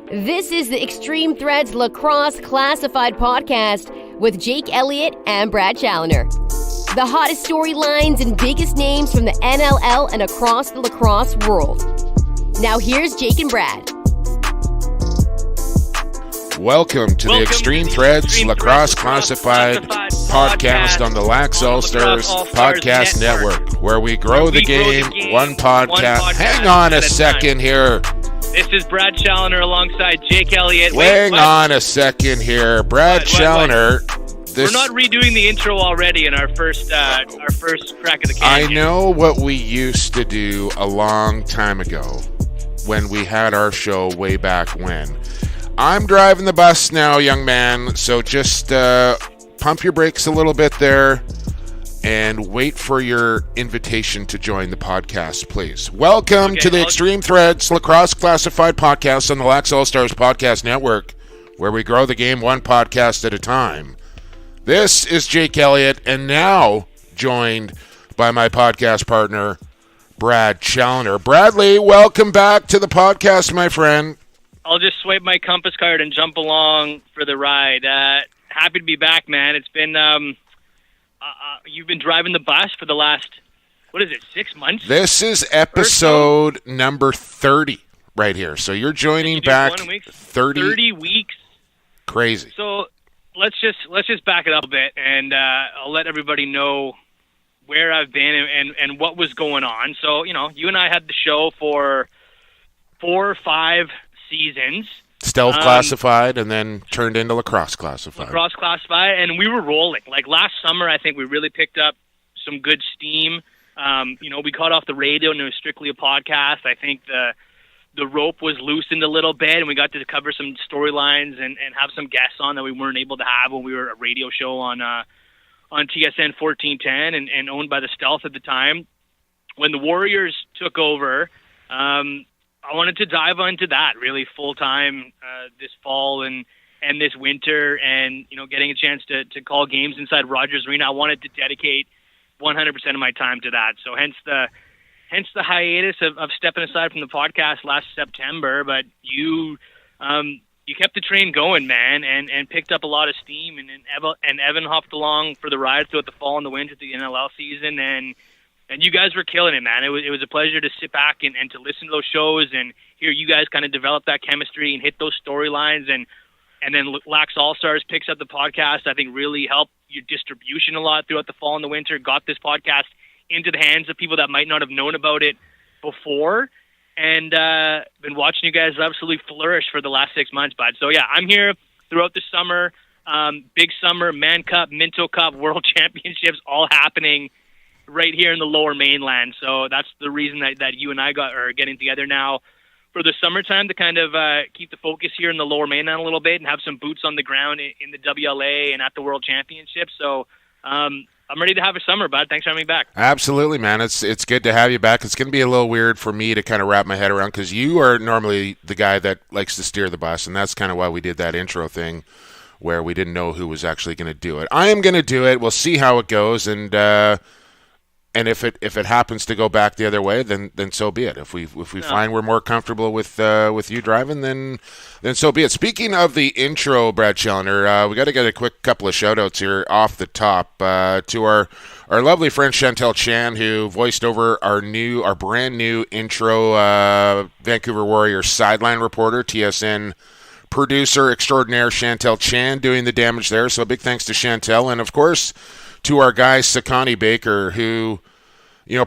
This is the Extreme Threads Lacrosse Classified podcast with Jake Elliott and Brad Challoner. The hottest storylines and biggest names from the NLL and across the lacrosse world. Now here's Jake and Brad. Welcome to the Extreme Threads Lacrosse Classified podcast on the Lax All-Stars Podcast Network, where we grow the game one podcast. Hang on a second here. This is Brad Challoner alongside Jake Elliott. Hang on a second here. Brad Challoner. We're not redoing the intro already in our first crack of the can. I know what we used to do a long time ago when we had our show way back when. I'm driving the bus now, young man, so just pump your brakes a little bit there and wait for your invitation to join the podcast, please. Welcome to the Extreme Threads Lacrosse Classified podcast on the Lax All-Stars Podcast Network, where we grow the game one podcast at a time. This is Jake Elliott, and now joined by my podcast partner, Brad Challoner. Bradley, welcome back to the podcast, my friend. I'll just swipe my compass card and jump along for the ride. Happy to be back, man. It's been, you've been driving the bus for the last, 6 months? This is episode number 30 right here. So you're joining back 30 weeks. Crazy. So let's just back it up a bit, and I'll let everybody know where I've been and what was going on. So, you and I had the show for 4 or 5 seasons. Stealth Classified, and then turned into Lacrosse Classified. Lacrosse Classified, and we were rolling. Like last summer, I think we really picked up some good steam. We caught off the radio, and it was strictly a podcast. I think the rope was loosened a little bit, and we got to cover some storylines and have some guests on that we weren't able to have when we were a radio show on TSN 1410 and owned by the Stealth at the time. When the Warriors took over, I wanted to dive into that really full time this fall and this winter, and getting a chance to call games inside Rogers Arena. I wanted to dedicate 100% of my time to that. So hence the hiatus of stepping aside from the podcast last September. But you kept the train going, man, and picked up a lot of steam, and Evan hopped along for the ride throughout the fall and the winter to the NLL season, and you guys were killing it, man. It was a pleasure to sit back and to listen to those shows and hear you guys kind of develop that chemistry and hit those storylines. And then Lax All-Stars picks up the podcast. I think really helped your distribution a lot throughout the fall and the winter. Got this podcast into the hands of people that might not have known about it before. And been watching you guys absolutely flourish for the last 6 months, bud. So, yeah, I'm here throughout the summer. Big summer, Man Cup, Minto Cup, World Championships, all happening right here in the Lower Mainland. So that's the reason that you and I are getting together now for the summertime to kind of keep the focus here in the Lower Mainland a little bit and have some boots on the ground in the WLA and at the World Championships. So I'm ready to have a summer, bud. Thanks for having me back. Absolutely, man. It's good to have you back. It's going to be a little weird for me to kind of wrap my head around because you are normally the guy that likes to steer the bus, and that's kind of why we did that intro thing where we didn't know who was actually going to do it. I am going to do it. We'll see how it goes, and if it happens to go back the other way, then so be it. If we find we're more comfortable with you driving, then so be it. Speaking of the intro, Brad Challoner, we got to get a quick couple of shout outs here off the top to our lovely friend Chantel Chan, who voiced over our brand new intro, Vancouver Warriors sideline reporter, TSN producer extraordinaire Chantel Chan doing the damage there. So big thanks to Chantel, and of course to our guy Sakani Baker, who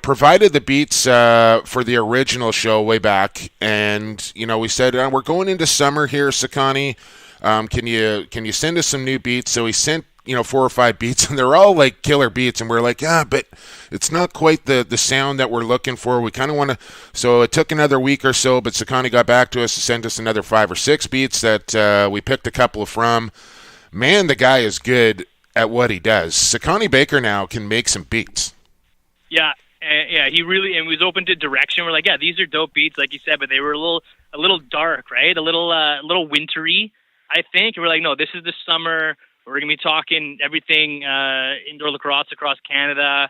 provided the beats for the original show way back. And we said we're going into summer here, Sakani. Can you send us some new beats? So he sent 4 or 5 beats, and they're all like killer beats. And we're like, but it's not quite the sound that we're looking for. We kind of want to. So it took another week or so, but Sakani got back to us to send us another 5 or 6 beats that we picked a couple from. Man, the guy is good at what he does. Sakani Baker now can make some beats. Yeah, he really was open to direction. We're like, yeah, these are dope beats, like you said, but they were a little dark, right? A little wintry, I think. And we're like, no, this is the summer. We're gonna be talking everything indoor lacrosse across Canada.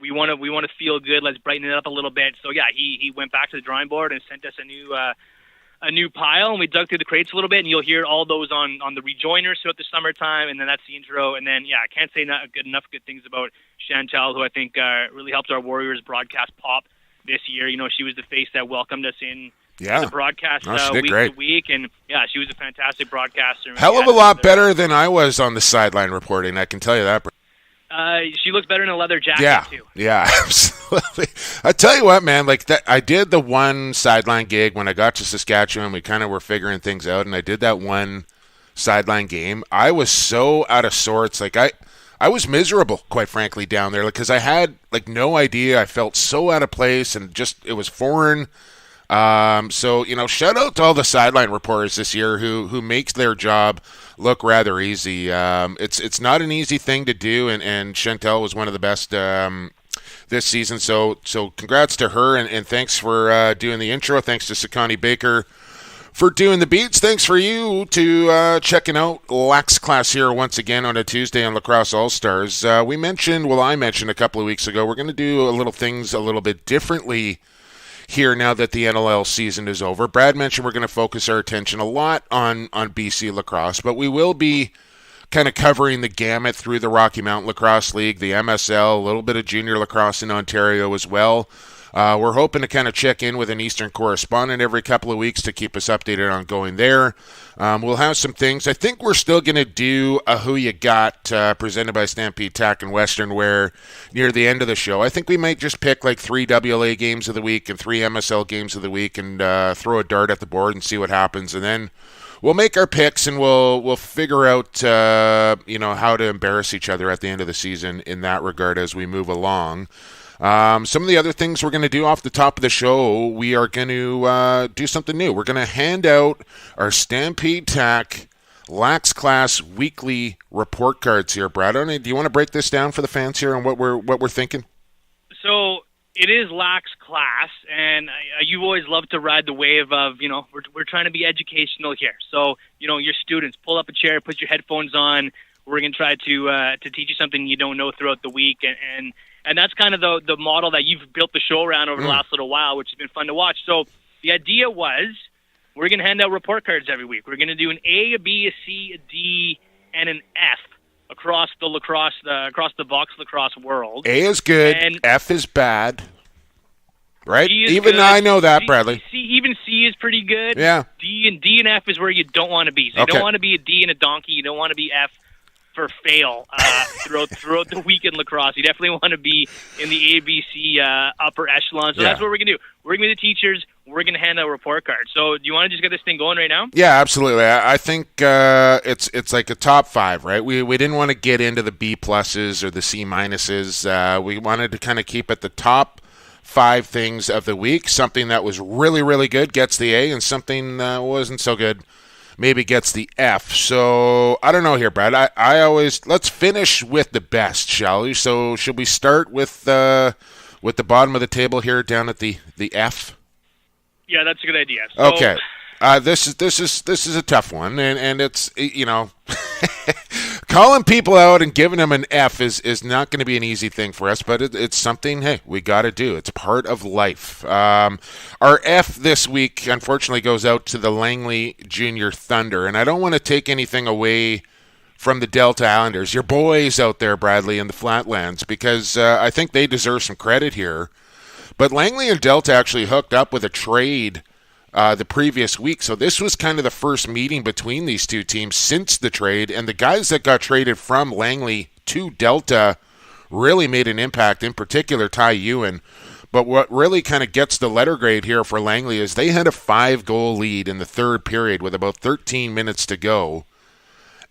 We want to feel good. Let's brighten it up a little bit. So yeah, he went back to the drawing board and sent us a a new pile, and we dug through the crates a little bit, and you'll hear all those on the rejoiners throughout the summertime, and then that's the intro. And then, I can't say not enough good things about Chantal, who I think really helped our Warriors broadcast pop this year. She was the face that welcomed us in the broadcast week to week, and she was a fantastic broadcaster. Hell of a lot better than I was on the sideline reporting, I can tell you that. She looks better in a leather jacket, too. Yeah, absolutely. I tell you what, man, like that, I did the one sideline gig when I got to Saskatchewan. We kind of were figuring things out, and I did that one sideline game. I was so out of sorts. Like, I was miserable, quite frankly, down there because I had, like, no idea. I felt so out of place, and just, it was foreign. So, shout out to all the sideline reporters this year who makes their job look rather easy. It's not an easy thing to do, and Chantal was one of the best this season. So congrats to her, and thanks for doing the intro. Thanks to Sakani Baker for doing the beats. Thanks for you to checking out Lax Class here once again on a Tuesday on Lacrosse All-Stars. I mentioned a couple of weeks ago, we're going to do things a little bit differently here now that the NLL season is over. Brad mentioned we're going to focus our attention a lot on BC Lacrosse, but we will be kind of covering the gamut through the Rocky Mountain Lacrosse League, the MSL, a little bit of junior lacrosse in Ontario as well. We're hoping to kind of check in with an Eastern correspondent every couple of weeks to keep us updated on going there. We'll have some things. I think we're still going to do a Who You Got presented by Stampede Tack and Western Wear near the end of the show. I think we might just pick like 3 WLA games of the week and 3 MSL games of the week and throw a dart at the board and see what happens. And then we'll make our picks and we'll figure out how to embarrass each other at the end of the season in that regard as we move along. Some of the other things we're going to do off the top of the show, we are going to do something new. We're going to hand out our Stampede Tack Lax Class weekly report cards here. Brad, do you want to break this down for the fans here on what we're thinking? So it is Lax Class, and you always love to ride the wave of, we're trying to be educational here. So, your students, pull up a chair, put your headphones on. We're going to try to teach you something you don't know throughout the week, and that's kind of the model that you've built the show around over the last little while, which has been fun to watch. So the idea was we're going to hand out report cards every week. We're going to do an A, a B, a C, a D, and an F across the lacrosse, across the box lacrosse world. A is good, and F is bad, right? Even good. I know that, Bradley. Even C is pretty good. Yeah. D and F is where you don't want to be. So you don't want to be a D and a donkey. You don't want to be F for fail throughout the week in lacrosse. You definitely want to be in the ABC upper echelon. So that's what we're going to do. We're going to be the teachers. We're going to hand out report cards. So do you want to just get this thing going right now? Yeah, absolutely. I think it's like a top 5, right? We didn't want to get into the B pluses or the C minuses. We wanted to kind of keep at the top 5 things of the week. Something that was really, really good gets the A, and something that wasn't so good maybe gets the F. So I don't know here, Brad. I always, let's finish with the best, shall we? So should we start with the bottom of the table here down at the F? Yeah, that's a good idea. So, okay. This is a tough one, and it's calling people out and giving them an F is not going to be an easy thing for us, but it's something, hey, we got to do. It's part of life. Our F this week, unfortunately, goes out to the Langley Junior Thunder, and I don't want to take anything away from the Delta Islanders, your boys out there, Bradley, in the Flatlands, because I think they deserve some credit here. But Langley and Delta actually hooked up with a trade the previous week. So this was kind of the first meeting between these two teams since the trade, and the guys that got traded from Langley to Delta really made an impact, in particular Ty Ewan. But what really kind of gets the letter grade here for Langley is they had a 5-goal lead in the third period with about 13 minutes to go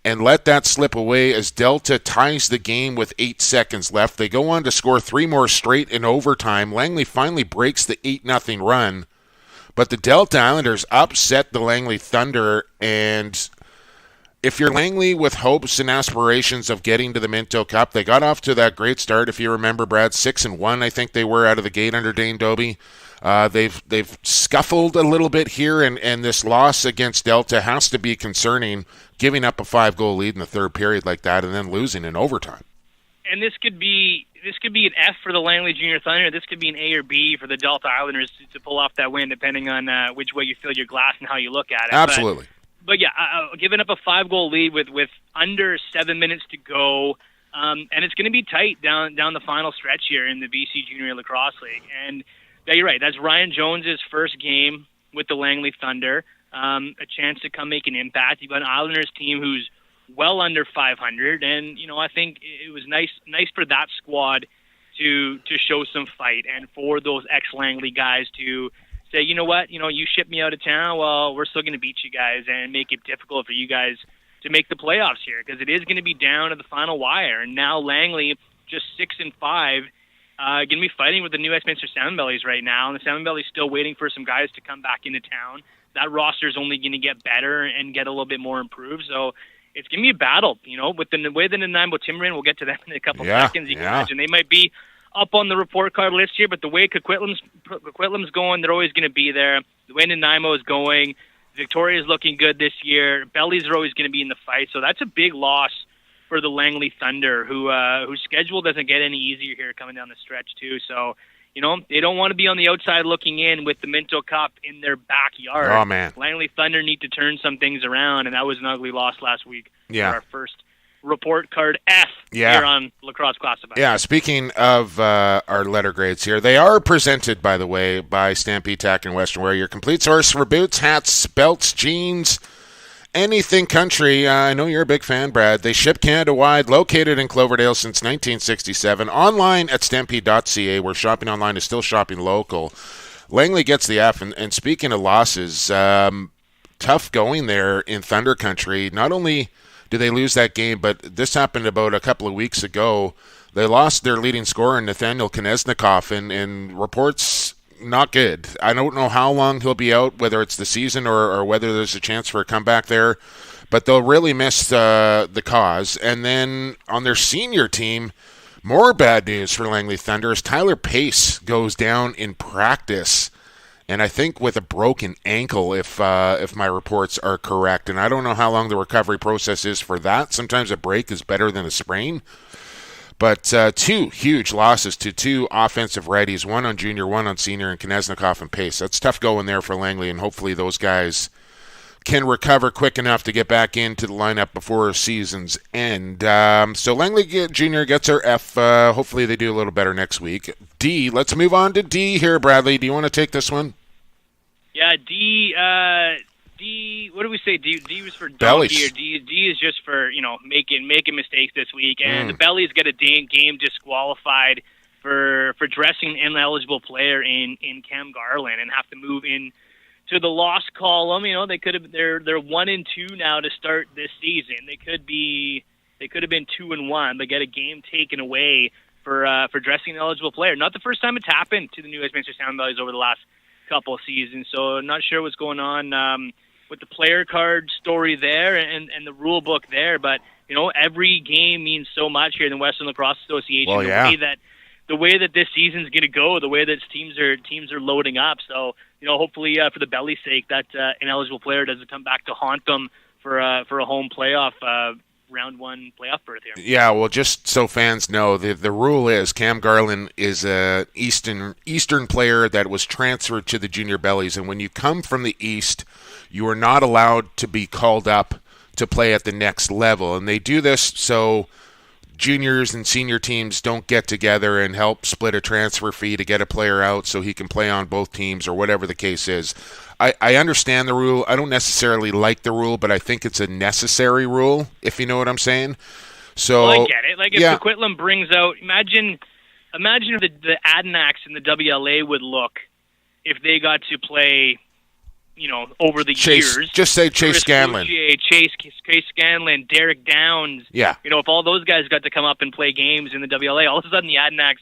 and let that slip away as Delta ties the game with 8 seconds left. They go on to score 3 more straight in overtime. Langley finally breaks the 8-0 run. But the Delta Islanders upset the Langley Thunder, and if you're Langley with hopes and aspirations of getting to the Minto Cup, they got off to that great start. If you remember, Brad, 6-1, I think they were out of the gate under Dane Dobie. They've scuffled a little bit here, and this loss against Delta has to be concerning, giving up a 5-goal lead in the third period like that and then losing in overtime. And this could be this could be an F for the Langley Junior Thunder. This could be an A or B for the Delta Islanders to pull off that win, depending on which way you fill your glass and how you look at it. Absolutely. But yeah, giving up a 5-goal lead with under 7 minutes to go, and it's going to be tight down the final stretch here in the BC Junior Lacrosse League. And yeah, you're right. That's Ryan Jones's first game with the Langley Thunder. A chance to come make an impact. You've got an Islanders team who's well under 500, and I think it was nice for that squad to show some fight, and for those ex-Langley guys to say, you know what, you shipped me out of town, well, we're still going to beat you guys and make it difficult for you guys to make the playoffs here, because it is going to be down to the final wire. And now Langley, just 6-5, going to be fighting with the New Westminster Salmon Bellies right now, and the Salmon Bellies still waiting for some guys to come back into town. That roster is only going to get better and get a little bit more improved, so it's going to be a battle, with the way the Nanaimo Timbermen, we'll get to them in a couple seconds. You can imagine they might be up on the report card list here, but the way Coquitlam's going, they're always going to be there. The way Nanaimo is going, Victoria's looking good this year. Bellies are always going to be in the fight, so that's a big loss for the Langley Thunder, whose schedule doesn't get any easier here coming down the stretch too. So, they don't want to be on the outside looking in with the Minto Cup in their backyard. Oh, man. Langley Thunder need to turn some things around, and that was an ugly loss last week for our first report card F here on Lacrosse Classified. Yeah, speaking of our letter grades here, they are presented, by the way, by Stampede Tack and Western Wear, your complete source for boots, hats, belts, jeans, anything country. I know you're a big fan, Brad. They ship Canada-wide, located in Cloverdale since 1967. Online at stampede.ca, where shopping online is still shopping local. Langley gets the F, and speaking of losses, tough going there in Thunder Country. Not only did they lose that game, but this happened about a couple of weeks ago. They lost their leading scorer, Nathaniel Koneznikov, and reports not good. I don't know how long he'll be out, whether it's the season or whether there's a chance for a comeback there, but they'll really miss the cause. And then on their senior team, more bad news for Langley Thunder as Tyler Pace goes down in practice, and I think with a broken ankle, if my reports are correct. And I don't know how long the recovery process is for that. Sometimes a break is better than a sprain. But two huge losses to two offensive righties, one on junior, one on senior, and Koneznikov and Pace. That's tough going there for Langley, and hopefully those guys can recover quick enough to get back into the lineup before season's end. So Langley Junior gets their F. Hopefully they do a little better next week. D, let's move on to D here, Bradley. Do you want to take this one? Yeah, D, what do we say? D was for Bellies. donkey, or D is just for, making mistakes this week. And the Bellies get a game disqualified for dressing an ineligible player in Cam Garland and have to move in to the loss column. They could have they're 1-2 now to start this season. They could have been 2-1, but get a game taken away for dressing an eligible player. Not the first time it's happened to the New Westminster Salmon Bellies over the last couple of seasons. So I'm not sure what's going on with the player card story there and the rule book there, but every game means so much here in the Western Lacrosse Association. Well, yeah. The way that this season's going to go, the way that teams are loading up. So hopefully for the Belly's sake, that ineligible player doesn't come back to haunt them for a home playoff round one playoff berth here. Yeah, well, just so fans know, the rule is Cam Garland is a Eastern player that was transferred to the Junior Bellies, and when you come from the East, you are not allowed to be called up to play at the next level. And they do this so juniors and senior teams don't get together and help split a transfer fee to get a player out so he can play on both teams or whatever the case is. I understand the rule. I don't necessarily like the rule, but I think it's a necessary rule, if you know what I'm saying. So I get it. Like if Coquitlam brings out, imagine if the Adanacs in the WLA would look if they got to play, over the years. Just say Chase Scanlon. Chase Scanlon, Derek Downs. Yeah. If all those guys got to come up and play games in the WLA, all of a sudden the Adanacs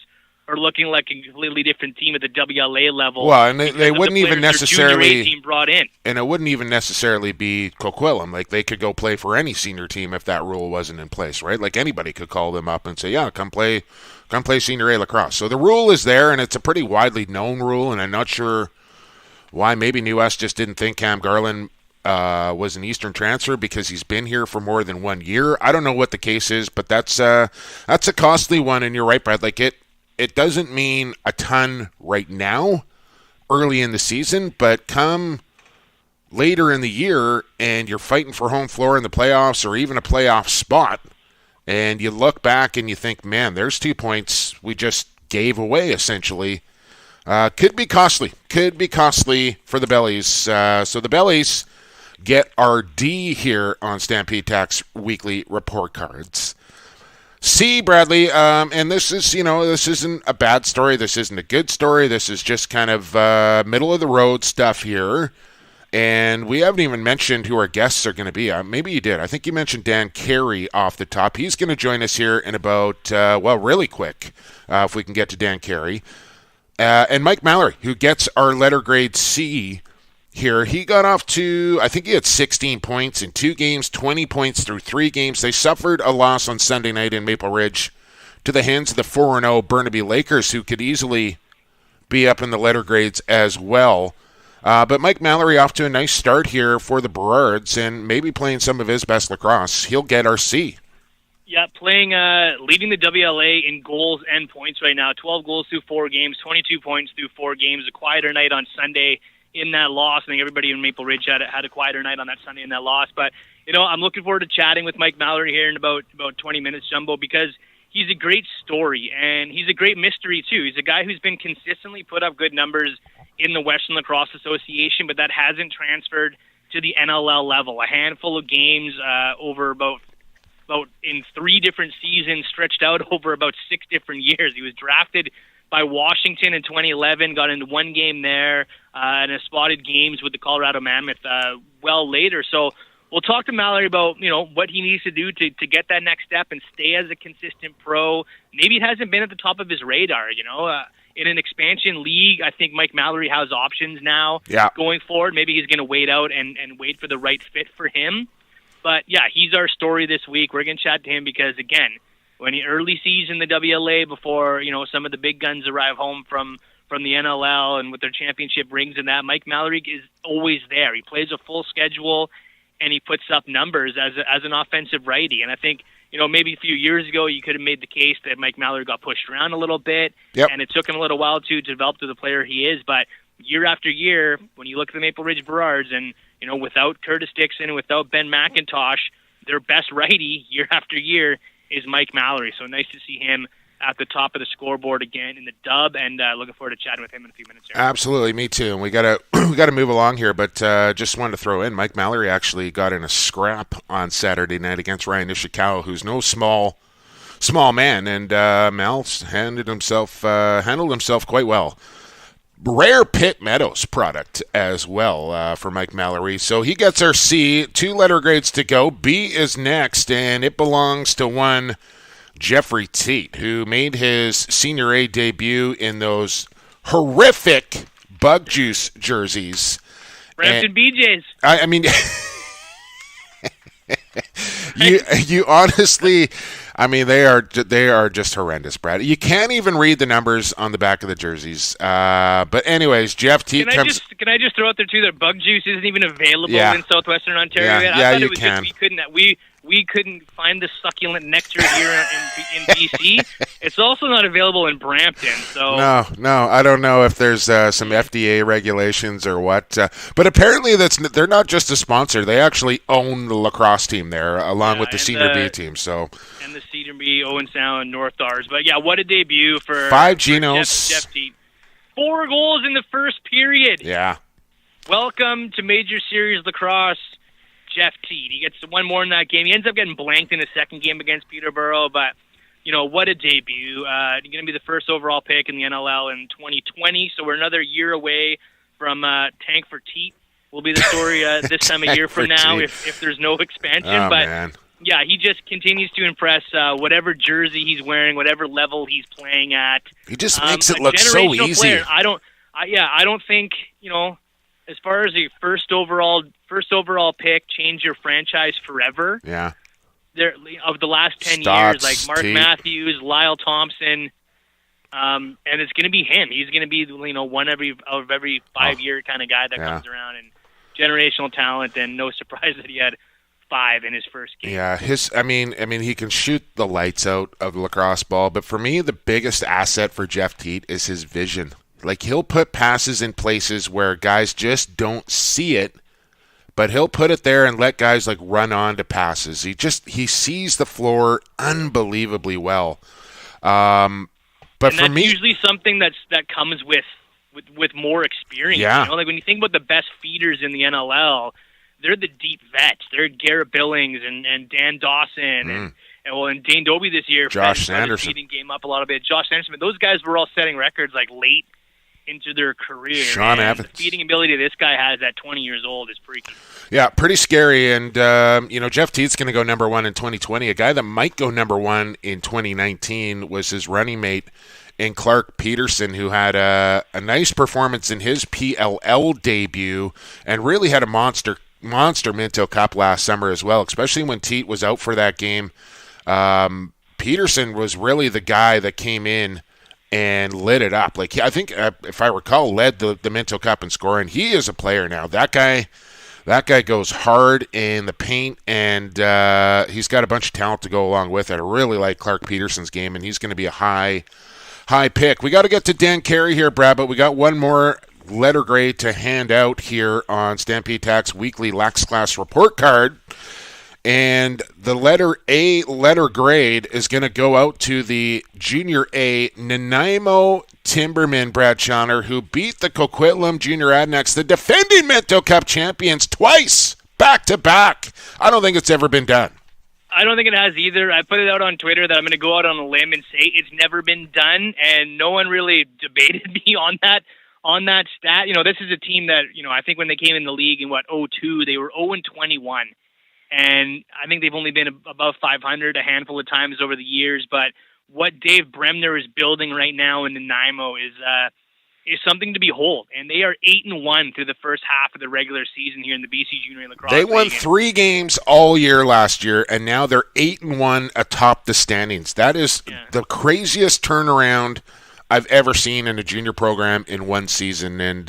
are looking like a completely different team at the WLA level. Well, and they wouldn't even necessarily team brought in. And it wouldn't even necessarily be Coquitlam. Like they could go play for any senior team if that rule wasn't in place, right? Like anybody could call them up and say, "Yeah, come play senior A lacrosse." So the rule is there, and it's a pretty widely known rule. And I'm not sure why. Maybe New West just didn't think Cam Garland was an Eastern transfer because he's been here for more than 1 year. I don't know what the case is, but that's a costly one. And you're right, Brad. Like it doesn't mean a ton right now, early in the season, but come later in the year and you're fighting for home floor in the playoffs or even a playoff spot, and you look back and you think, man, there's 2 points we just gave away essentially. Could be costly for the Bellies. So the Bellies get our D here on Stampede Tax weekly report cards. C, Bradley, and this isn't a bad story. This isn't a good story. This is just kind of middle of the road stuff here. And we haven't even mentioned who our guests are going to be. Maybe you did. I think you mentioned Dan Carey off the top. He's going to join us here in about, really quick, if we can get to Dan Carey. And Mike Mallory, who gets our letter grade C here. He got off to, I think he had 16 points in 2 games, 20 points through 3 games. They suffered a loss on Sunday night in Maple Ridge to the hands of the 4-0 Burnaby Lakers, who could easily be up in the letter grades as well. But Mike Mallory off to a nice start here for the Burrards and maybe playing some of his best lacrosse. He'll get our C. Yeah, leading the WLA in goals and points right now. 12 goals through 4 games, 22 points through 4 games. A quieter night on Sunday in that loss. I think everybody in Maple Ridge had a quieter night on that Sunday in that loss. But, I'm looking forward to chatting with Mike Mallory here in about 20 minutes, Jumbo, because he's a great story, and he's a great mystery, too. He's a guy who's been consistently put up good numbers in the Western Lacrosse Association, but that hasn't transferred to the NLL level. A handful of games over about in 3 different seasons, stretched out over about 6 different years. He was drafted by Washington in 2011, got into 1 game there, and has spotted games with the Colorado Mammoth well later. So we'll talk to Mallory about, what he needs to do to get that next step and stay as a consistent pro. Maybe it hasn't been at the top of his radar, in an expansion league. I think Mike Mallory has options now going forward. Maybe he's going to wait out and wait for the right fit for him. But, yeah, he's our story this week. We're going to chat to him because, again, when he early season the WLA before, some of the big guns arrive home from the NLL and with their championship rings and that, Mike Mallory is always there. He plays a full schedule, and he puts up numbers as an offensive righty. And I think, maybe a few years ago you could have made the case that Mike Mallory got pushed around a little bit, and it took him a little while to develop to the player he is. But year after year, when you look at the Maple Ridge Burrards and, without Curtis Dixon and without Ben McIntosh, their best righty year after year is Mike Mallory. So nice to see him at the top of the scoreboard again in the dub, and looking forward to chatting with him in a few minutes here. Absolutely, me too. And we gotta move along here, but just wanted to throw in, Mike Mallory actually got in a scrap on Saturday night against Ryan Ishikawa, who's no small man, and Mal handled himself quite well. Rare Pit Meadows product as well for Mike Mallory. So he gets our C. 2 letter grades to go. B is next, and it belongs to one Jeffrey Teat, who made his Senior A debut in those horrific Bug Juice jerseys. Brampton BJs. I mean, you honestly... I mean, they are just horrendous, Brad. You can't even read the numbers on the back of the jerseys. But anyways, Jeff Teat comes... Can I just throw out there, too, that Bug Juice isn't even available in southwestern Ontario yet? I thought it was can. Just we couldn't find the succulent nectar here in BC. It's also not available in Brampton. So No, I don't know if there's some FDA regulations or what. But apparently they're not just a sponsor. They actually own the lacrosse team there, along with the Senior B team. So and the Cedar B, Owen Sound, North Stars. But yeah, what a debut for 5 Genos. Jeff Teat. 4 goals in the first period. Yeah. Welcome to Major Series Lacrosse, Jeff Teat. He gets 1 more in that game. He ends up getting blanked in the second game against Peterborough, but, what a debut. Going to be the first overall pick in the NLL in 2020, so we're another year away from Tank for Teat. Will be the story this time a year from now if there's no expansion. Man. Yeah, he just continues to impress whatever jersey he's wearing, whatever level he's playing at. He just makes it look so easy. Player. I don't think, as far as the first overall pick, change your franchise forever. Yeah. There of the last 10 Stotts, years, like Mark Matthews, Lyle Thompson, and it's going to be him. He's going to be one of every 5 year kind of guy that comes around, and generational talent, and no surprise that he had 5 in his first game. Yeah, I mean, he can shoot the lights out of the lacrosse ball, but for me, the biggest asset for Jeff Teat is his vision. Like, he'll put passes in places where guys just don't see it, but he'll put it there and let guys like run on to passes. He sees the floor unbelievably well. But and for me, usually something that comes with more experience. Yeah. You know, like when you think about the best feeders in the NLL, they're the deep vets. They're Garrett Billings and Dan Dawson and Dane Dobie this year. Josh Sanderson. Feeding game up a little bit. Josh Sanderson. But those guys were all setting records like late into their career. Sean Evans. The feeding ability this guy has at 20 years old is freaky. Yeah, pretty scary. And, Jeff Teat's going to go number 1 in 2020. A guy that might go number 1 in 2019 was his running mate in Clark Peterson, who had a nice performance in his PLL debut and really had a monster Minto Cup last summer as well, especially when Teat was out for that game. Peterson was really the guy that came in and lit it up. Like, I think, if I recall, led the Minto Cup in scoring. He is a player now. That guy goes hard in the paint, and he's got a bunch of talent to go along with it. I really like Clark Peterson's game, and he's going to be a high pick. We got to get to Dan Carey here, Brad, but we got one more letter grade to hand out here on Stampede Tack's weekly Lax Class report card. And the letter A letter grade is going to go out to the Junior A Nanaimo Timbermen, Brad Challoner, who beat the Coquitlam Junior Adnex, the defending Minto Cup champions, twice, back-to-back. I don't think it's ever been done. I don't think it has either. I put it out on Twitter that I'm going to go out on a limb and say it's never been done, and no one really debated me on that stat. You know, this is a team that, I think when they came in the league in 2002, they were 0-21. And I think they've only been above 500 a handful of times over the years. But what Dave Bremner is building right now in Nanaimo is something to behold. And they are 8-1 through the first half of the regular season here in the BC Junior Lacrosse They won League. 3 games all year last year, and now they're 8-1 atop the standings. That is the craziest turnaround I've ever seen in a junior program in one season. And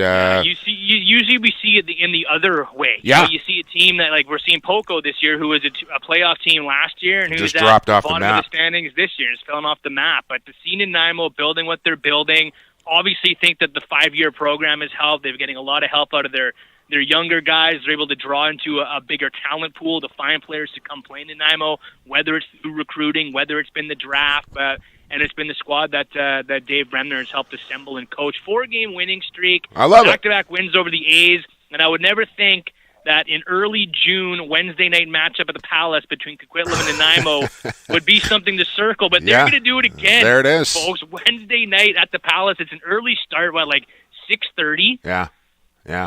usually we see it in the other way. Yeah. You see a team that, like, we're seeing Poco this year, who was a playoff team last year and who's just dropped off the bottom map of the standings this year and is falling off the map. But to see Nanaimo building what they're building, obviously think that the 5-year program has helped. They're getting a lot of help out of their younger guys. They're able to draw into a bigger talent pool to find players to come play in Nanaimo, whether it's through recruiting, whether it's been the draft, and it's been the squad that Dave Bremner has helped assemble and coach. 4-game winning streak. I love it. Back-to-back wins over the A's. And I would never think that in early June, Wednesday night matchup at the Palace between Coquitlam and Nanaimo would be something to circle. But they're going to do it again. There it is. Folks, Wednesday night at the Palace. It's an early start, like 6:30. Yeah.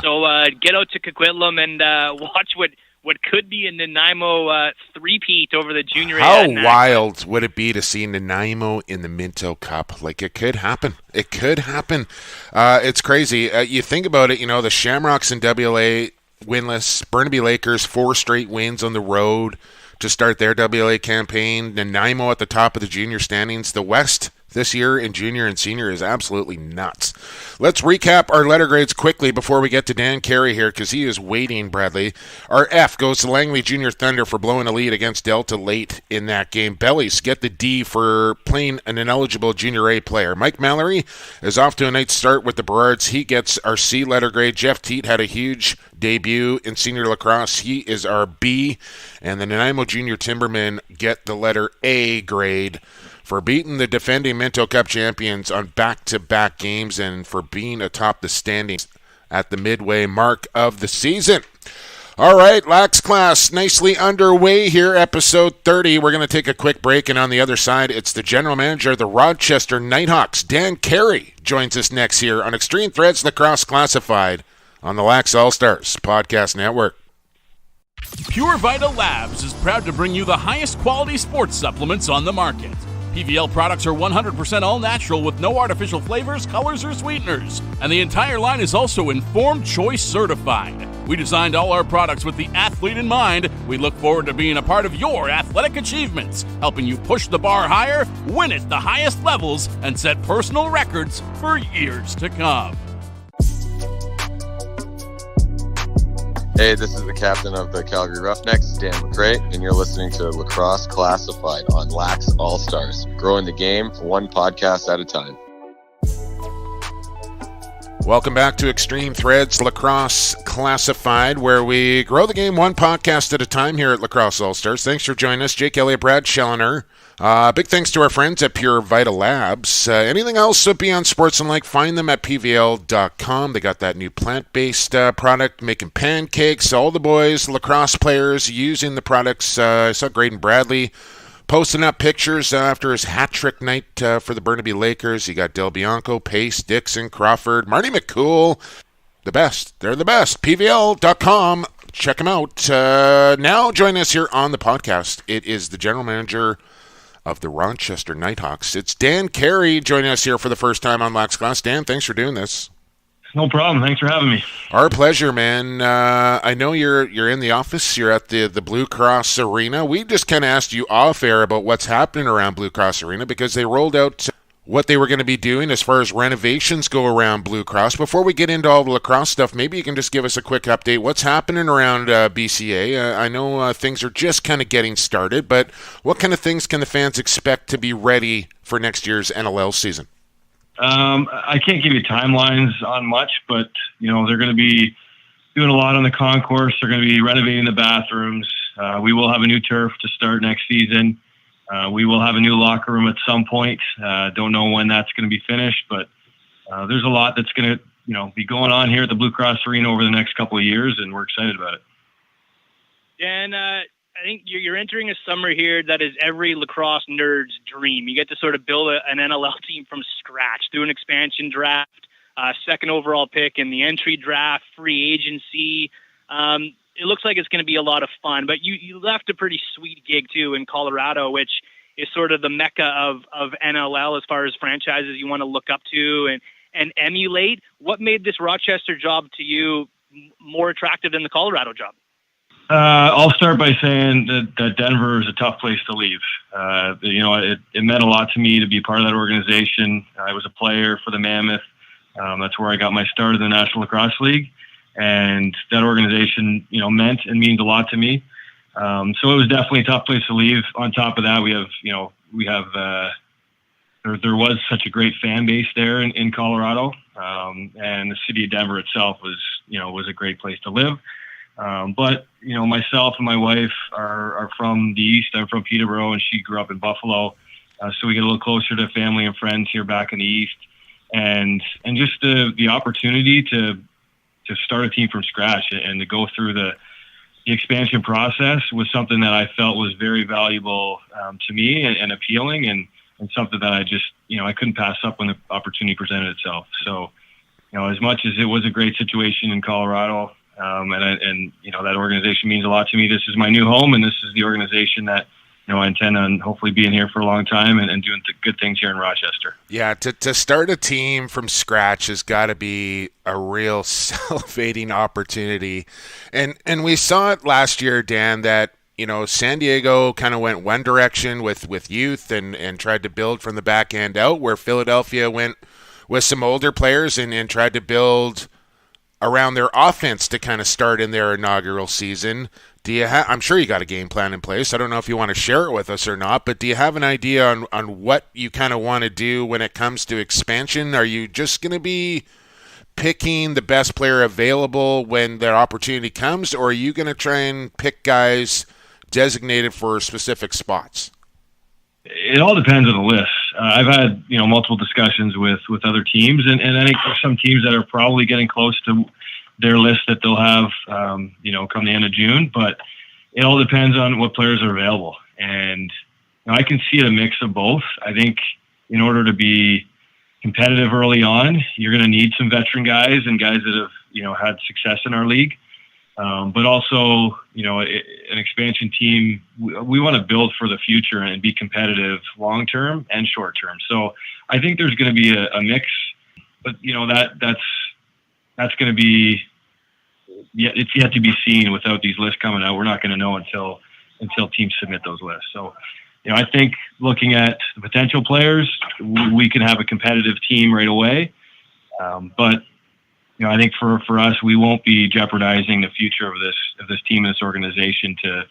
So get out to Coquitlam and watch what could be a Nanaimo three-peat over the junior. How wild would it be to see Nanaimo in the Minto Cup? Like, it could happen. It could happen. It's crazy. You think about it, the Shamrocks and WLA winless. Burnaby Lakers, 4 straight wins on the road to start their WLA campaign. Nanaimo at the top of the junior standings. The West this year in junior and senior is absolutely nuts. Let's recap our letter grades quickly before we get to Dan Carey here, because he is waiting, Bradley. Our F goes to Langley Junior Thunder for blowing a lead against Delta late in that game. Bellies get the D for playing an ineligible Junior A player. Mike Mallory is off to a nice start with the Berards. He gets our C letter grade. Jeff Teat had a huge debut in senior lacrosse. He is our B. And the Nanaimo Junior Timbermen get the letter A grade for beating the defending Minto Cup champions on back-to-back games and for being atop the standings at the midway mark of the season. All right, Lax Class, nicely underway here, episode 30. We're going to take a quick break, and on the other side, it's the general manager of the Rochester Nighthawks, Dan Carey, joins us next here on Extreme Threads Lacrosse Classified on the Lax All-Stars Podcast Network. Pure Vita Labs is proud to bring you the highest quality sports supplements on the market. PVL products are 100% all-natural with no artificial flavors, colors, or sweeteners. And the entire line is also Informed Choice certified. We designed all our products with the athlete in mind. We look forward to being a part of your athletic achievements, helping you push the bar higher, win at the highest levels, and set personal records for years to come. Hey, this is the captain of the Calgary Roughnecks, Dan McRae, and you're listening to Lacrosse Classified on Lax All-Stars, growing the game one podcast at a time. Welcome back to Extreme Threads Lacrosse Classified, where we grow the game one podcast at a time here at Lacrosse All-Stars. Thanks for joining us, Jake Elliott, Brad Challoner. Big thanks to our friends at Pure Vital Labs. Anything else beyond sports and like, find them at pvl.com. They got that new plant-based product, making pancakes. All the boys, lacrosse players, using the products. I saw Graydon Bradley posting up pictures after his hat-trick night for the Burnaby Lakers. You got Del Bianco, Pace, Dixon, Crawford, Marty McCool. The best. They're the best. pvl.com. Check them out. Now join us here on the podcast. It is the general manager of the Rochester Nighthawks. It's Dan Carey joining us here for the first time on Lax Class. Dan, thanks for doing this. No problem. Thanks for having me. Our pleasure, man. I know you're in the office. You're at the Blue Cross Arena. We just kind of asked you off air about what's happening around Blue Cross Arena because they rolled out what they were going to be doing as far as renovations go around Blue Cross. Before we get into all the lacrosse stuff, maybe you can just give us a quick update. What's happening around BCA? I know things are just kind of getting started, but what kind of things can the fans expect to be ready for next year's NLL season? I can't give you timelines on much, but they're going to be doing a lot on the concourse. They're going to be renovating the bathrooms. We will have a new turf to start next season. We will have a new locker room at some point. Don't know when that's going to be finished, but there's a lot that's going to be going on here at the Blue Cross Arena over the next couple of years, and we're excited about it. Dan, I think you're entering a summer here that is every lacrosse nerd's dream. You get to sort of build an NLL team from scratch, do an expansion draft, second overall pick in the entry draft, free agency. It looks like it's going to be a lot of fun, but you left a pretty sweet gig too in Colorado, which is sort of the mecca of NLL as far as franchises you want to look up to and emulate. What made this Rochester job to you more attractive than the Colorado job? I'll start by saying that Denver is a tough place to leave. It meant a lot to me to be part of that organization. I was a player for the Mammoth. That's where I got my start in the National Lacrosse League. And that organization, meant and means a lot to me. So it was definitely a tough place to leave. On top of that, there was such a great fan base there in Colorado. And the city of Denver itself was a great place to live. But myself and my wife are from the East. I'm from Peterborough and she grew up in Buffalo. So we get a little closer to family and friends here back in the East. And just the opportunity to start a team from scratch and to go through the expansion process was something that I felt was very valuable to me and appealing and something that I just, I couldn't pass up when the opportunity presented itself. So, as much as it was a great situation in Colorado, and that organization means a lot to me. This is my new home, and this is the organization that I intend on hopefully being here for a long time and doing good things here in Rochester. Yeah, to start a team from scratch has got to be a real salivating opportunity. And we saw it last year, Dan, that, San Diego kind of went one direction with youth and tried to build from the back end out, where Philadelphia went with some older players and tried to build around their offense to kind of start in their inaugural season. I'm sure you got a game plan in place. I don't know if you want to share it with us or not, but do you have an idea on what you kind of want to do when it comes to expansion? Are you just going to be picking the best player available when their opportunity comes, or are you going to try and pick guys designated for specific spots? It all depends on the list. I've had, multiple discussions with other teams, and I think there's some teams that are probably getting close to their list that they'll have, come the end of June, but it all depends on what players are available. And I can see a mix of both. I think in order to be competitive early on, you're going to need some veteran guys and guys that have, had success in our league. But also, an expansion team, we want to build for the future and be competitive long-term and short-term. So I think there's going to be a mix, but that's going to be, it's yet to be seen without these lists coming out. We're not going to know until teams submit those lists. So, I think looking at the potential players, we can have a competitive team right away. But I think for us, we won't be jeopardizing the future of this team and this organization to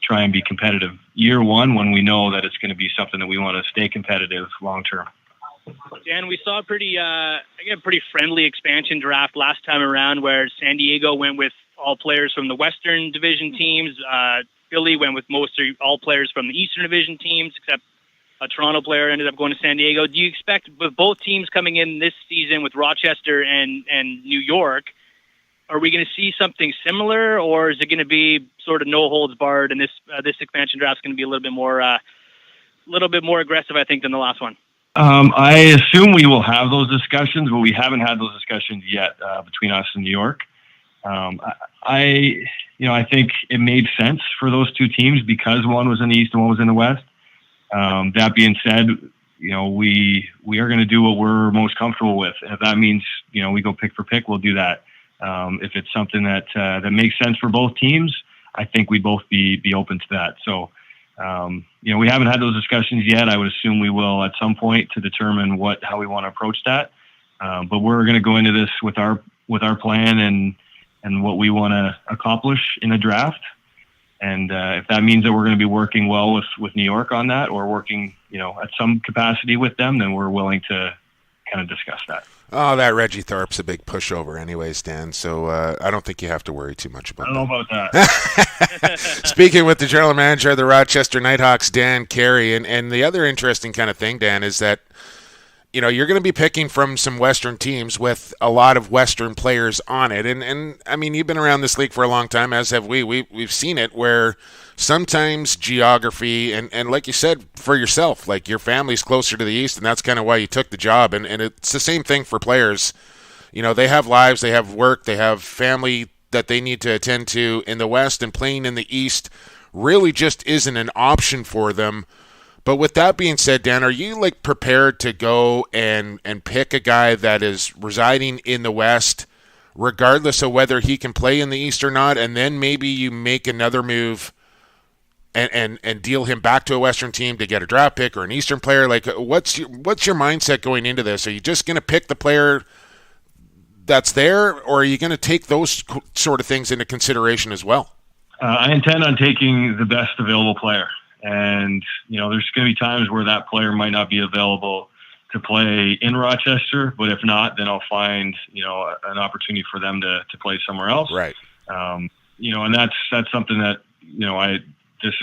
try and be competitive year one when we know that it's going to be something that we want to stay competitive long term. Dan, we saw a pretty friendly expansion draft last time around where San Diego went with all players from the Western Division teams. Philly went with all players from the Eastern Division teams, except a Toronto player ended up going to San Diego. Do you expect, with both teams coming in this season with Rochester and New York, are we going to see something similar, or is it going to be sort of no holds barred? And this expansion draft is going to be a little bit more aggressive, I think, than the last one. I assume we will have those discussions, but we haven't had those discussions yet between us and New York. I think it made sense for those two teams because one was in the East and one was in the West. That being said, we are going to do what we're most comfortable with. And if that means, we go pick for pick, we'll do that. If it's something that makes sense for both teams, I think we'd both be open to that. So, we haven't had those discussions yet. I would assume we will at some point to determine how we want to approach that. But we're going to go into this with our plan and what we want to accomplish in the draft. And if that means that we're going to be working well with New York on that, or working, at some capacity with them, then we're willing to kind of discuss that. Oh, that Reggie Thorpe's a big pushover anyways, Dan, so I don't think you have to worry too much about that. I don't know about that. Speaking with the general manager of the Rochester Nighthawks, Dan Carey, and the other interesting kind of thing, Dan, is that you're going to be picking from some Western teams with a lot of Western players on it. And I mean, you've been around this league for a long time, as have we. We've seen it where sometimes geography, and like you said, for yourself, like your family's closer to the East, and that's kind of why you took the job. And it's the same thing for players. They have lives, they have work, they have family that they need to attend to in the West, and playing in the East really just isn't an option for them. But with that being said, Dan, are you prepared to go and pick a guy that is residing in the West, regardless of whether he can play in the East or not, and then maybe you make another move and deal him back to a Western team to get a draft pick or an Eastern player? What's your mindset going into this? Are you just going to pick the player that's there, or are you going to take those sort of things into consideration as well? I intend on taking the best available player. And, there's going to be times where that player might not be available to play in Rochester, but if not, then I'll find, an opportunity for them to play somewhere else. Right. And that's something that, this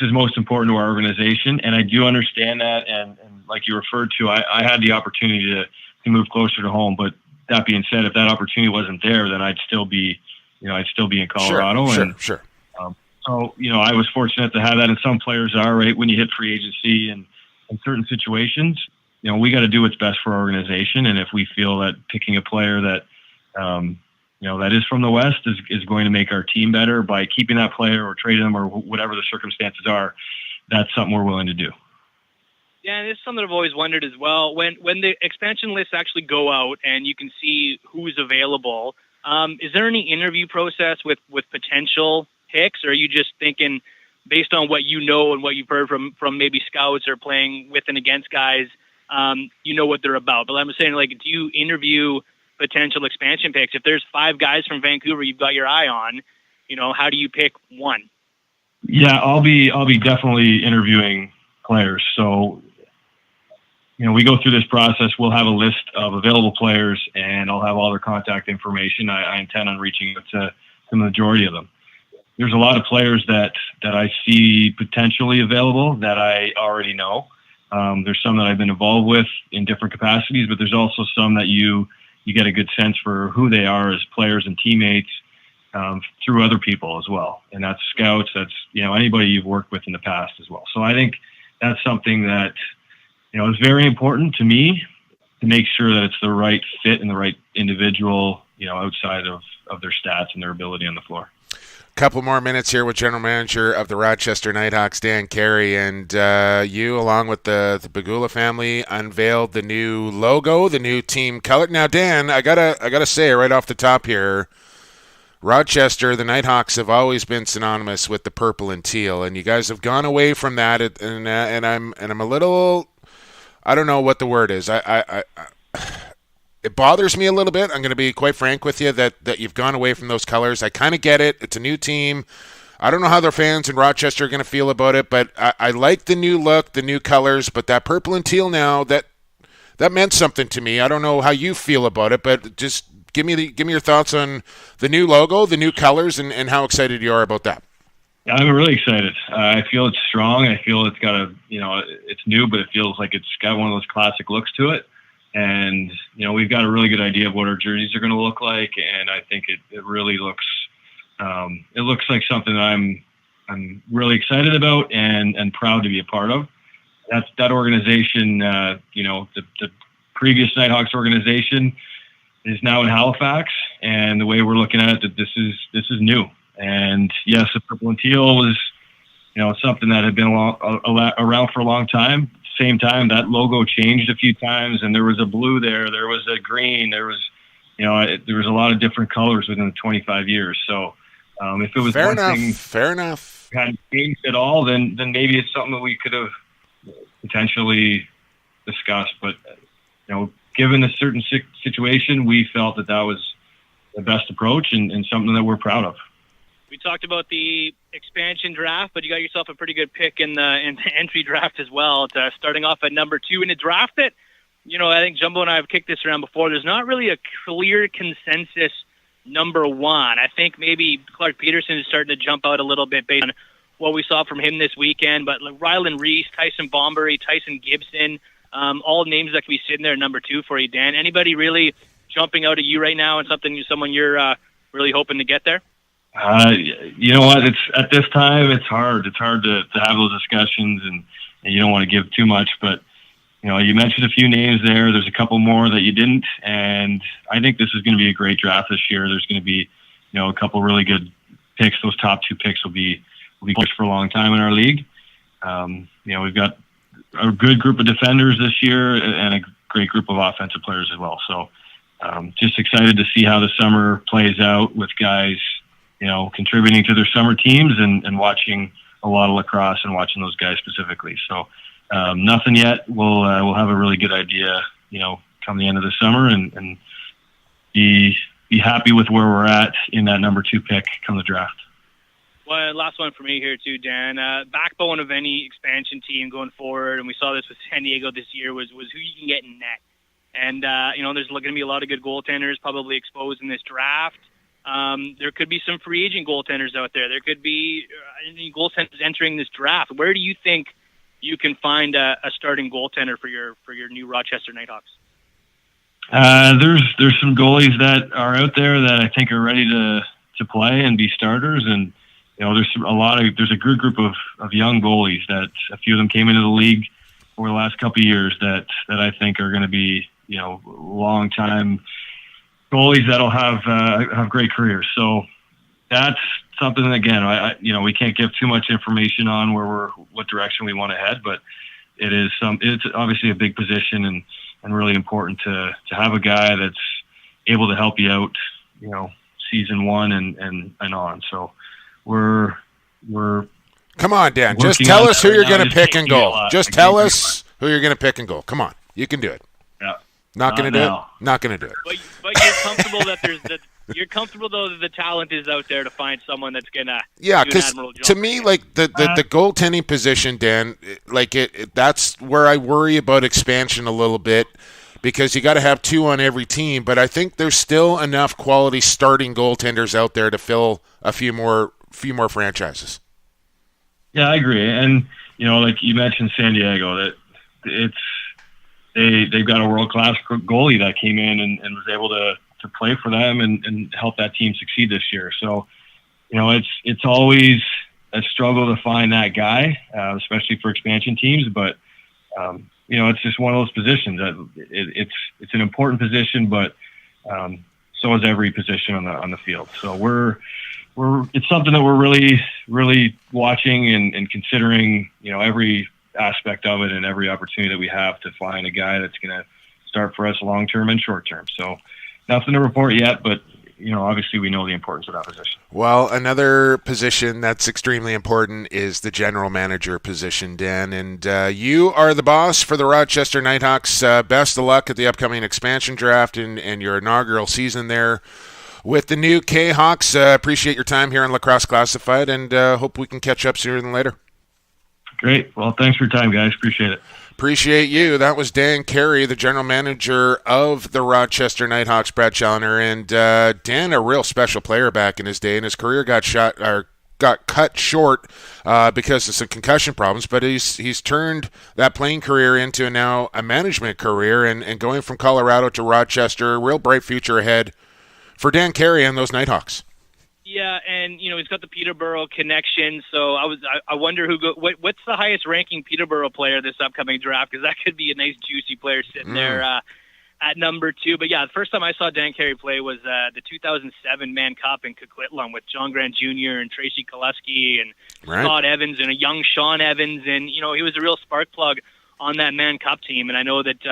is most important to our organization. And I do understand that. And like you referred to, I had the opportunity to move closer to home, but that being said, if that opportunity wasn't there, then I'd still be in Colorado. Sure. So, I was fortunate to have that, and some players are, right, when you hit free agency and in certain situations, we got to do what's best for our organization. And if we feel that picking a player that, that is from the West is going to make our team better by keeping that player or trading them or whatever the circumstances are, that's something we're willing to do. Yeah, and it's something I've always wondered as well. When the expansion lists actually go out and you can see who's available, is there any interview process with potential picks, or are you just thinking based on what you know and what you've heard from maybe scouts or playing with and against guys, what they're about? But I'm saying, do you interview potential expansion picks? If there's 5 guys from Vancouver you've got your eye on, how do you pick one? Yeah, I'll be definitely interviewing players. So, we go through this process. We'll have a list of available players, and I'll have all their contact information. I intend on reaching out to the majority of them. There's a lot of players that I see potentially available that I already know. There's some that I've been involved with in different capacities, but there's also some that you get a good sense for who they are as players and teammates through other people as well. And that's scouts, that's, anybody you've worked with in the past as well. So I think that's something that, is very important to me to make sure that it's the right fit and the right individual, outside of their stats and their ability on the floor. Couple more minutes here with general manager of the Rochester Nighthawks, Dan Carey, and you, along with the Bagula family, unveiled the new logo, the new team color. Now, Dan, I gotta say right off the top here, Rochester, the Nighthawks have always been synonymous with the purple and teal, and you guys have gone away from that, and I'm a little, I don't know what the word is. If it bothers me a little bit. I'm going to be quite frank with you that you've gone away from those colors. I kind of get it. It's a new team. I don't know how their fans in Rochester are going to feel about it, but I like the new look, the new colors, but that purple and teal now, that meant something to me. I don't know how you feel about it, but just give me your thoughts on the new logo, the new colors, and how excited you are about that. Yeah, I'm really excited. I feel it's strong. I feel it's got it's new, but it feels like it's got one of those classic looks to it. And, we've got a really good idea of what our jerseys are going to look like. And I think it really looks, it looks like something that I'm really excited about and proud to be a part of. That organization, the previous Nighthawks organization is now in Halifax, and the way we're looking at it, that this is new. And yes, the purple and teal was, something that had been around for a long time. Same time, that logo changed a few times, and there was a blue there was a green, there was a lot of different colors within the 25 years. So if it was fair enough hadn't changed at all, then maybe it's something that we could have potentially discussed. But given a certain situation, we felt that was the best approach and something that we're proud of. We talked about the expansion draft, but you got yourself a pretty good pick in the entry draft as well. It's, starting off at number 2 in a draft that, I think Jumbo and I have kicked this around before. There's not really a clear consensus number 1. I think maybe Clark Peterson is starting to jump out a little bit based on what we saw from him this weekend. But like Rylan Reese, Tyson Bomberry, Tyson Gibson, all names that could be sitting there at number 2 for you, Dan. Anybody really jumping out at you right now and someone you're really hoping to get there? You know what? It's at this time, it's hard. It's hard to have those discussions, and you don't want to give too much. But you mentioned a few names there. There's a couple more that you didn't, and I think this is going to be a great draft this year. There's going to be a couple really good picks. Those top 2 picks will be pushed for a long time in our league. We've got a good group of defenders this year and a great group of offensive players as well. So just excited to see how the summer plays out with guys contributing to their summer teams and watching a lot of lacrosse and watching those guys specifically. So nothing yet. We'll have a really good idea, come the end of the summer and be happy with where we're at in that number 2 pick come the draft. Well, last one for me here too, Dan. Backbone of any expansion team going forward, and we saw this with San Diego this year, was who you can get in net. And, there's going to be a lot of good goaltenders probably exposed in this draft. There could be some free agent goaltenders out there. There could be any goaltenders entering this draft. Where do you think you can find a starting goaltender for your new Rochester Nighthawks? There's some goalies that are out there that I think are ready to play and be starters, and there's a good group of young goalies that a few of them came into the league over the last couple of years that I think are going to be long time goalies that'll have great careers. So that's something that, again, we can't give too much information on what direction we want to head, but it's obviously a big position and really important to have a guy that's able to help you out, season 1 and on. So we're come on, Dan. Just tell us who you're going to pick and goal. Just tell us who you're going to pick and goal. Come on, you can do it. Yeah. Not going to do it. Not going to do it. But you're comfortable that you're comfortable though that the talent is out there to find someone that's going to because to me, like the goaltending position, Dan, that's where I worry about expansion a little bit, because you got to have 2 on every team. But I think there's still enough quality starting goaltenders out there to fill a few more franchises. Yeah, I agree. And like you mentioned, San Diego, that they've got a world-class goalie that came in and was able to play for them and help that team succeed this year. So, it's always a struggle to find that guy, especially for expansion teams. But, it's just one of those positions that it's an important position, but so is every position on the field. So it's something that we're really, really watching and considering, every aspect of it and every opportunity that we have to find a guy that's going to start for us long-term and short-term. So nothing to report yet, but obviously we know the importance of that position. Well, another position that's extremely important is the general manager position, Dan. And you are the boss for the Rochester Nighthawks. Best of luck at the upcoming expansion draft and your inaugural season there with the new K-Hawks. Appreciate your time here on Lacrosse Classified, and hope we can catch up sooner than later. Great. Well, thanks for your time, guys. Appreciate it. Appreciate you. That was Dan Carey, the general manager of the Rochester Nighthawks, Brad Challoner. And Dan, a real special player back in his day, and his career got cut short because of some concussion problems. But he's turned that playing career into now a management career, and going from Colorado to Rochester, a real bright future ahead for Dan Carey and those Nighthawks. Yeah, and he's got the Peterborough connection. So I wonder what's the highest ranking Peterborough player this upcoming draft, because that could be a nice juicy player sitting there at number 2. But yeah, the first time I saw Dan Carey play was the 2007 Mann Cup in Coquitlam with John Grant Jr. and Tracy Koleski and Scott Evans and a young Sean Evans, and he was a real spark plug on that Mann Cup team. And I know that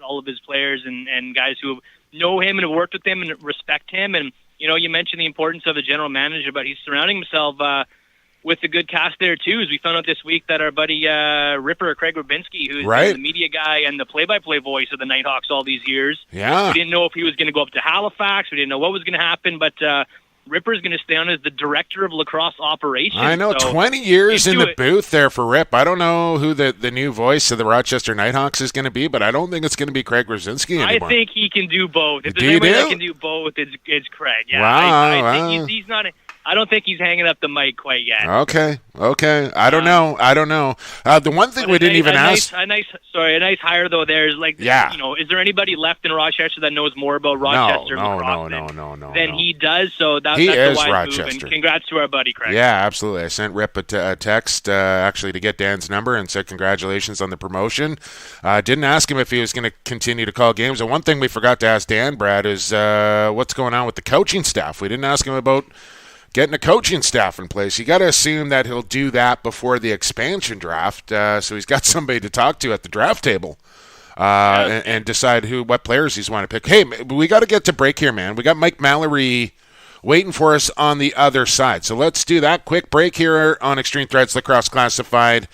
all of his players and guys who know him and have worked with him and respect him. And you mentioned the importance of the general manager, but he's surrounding himself with a good cast there, too. As we found out this week that our buddy Ripper, Craig Rubinski, who's the media guy and the play-by-play voice of the Nighthawks all these years. Yeah. We didn't know if he was going to go up to Halifax. We didn't know what was going to happen, but Ripper's going to stay on as the director of lacrosse operations. I know, so 20 years in the booth there for Rip. I don't know who the new voice of the Rochester Nighthawks is going to be, but I don't think it's going to be Craig Rubinski anymore. I think he can do both. If there's anybody that can do both, it's Craig. Yeah, wow, I think he's not. I don't think he's hanging up the mic quite yet. Okay. I don't know. The one thing we didn't even ask. A nice hire though. There's is there anybody left in Rochester that knows more about Rochester than he does? So that's a wise Rochester. move. And congrats to our buddy Craig. Yeah, absolutely. I sent Rip a text actually to get Dan's number and said congratulations on the promotion. Didn't ask him if he was going to continue to call games. And one thing we forgot to ask Dan, Brad, is what's going on with the coaching staff. We didn't ask him about getting a coaching staff in place. You got to assume that he'll do that before the expansion draft, so he's got somebody to talk to at the draft table and decide what players he's want to pick. Hey, we got to get to break here, man. We got Mike Mallory waiting for us on the other side, so let's do that quick break here on Extreme Threads Lacrosse Classified,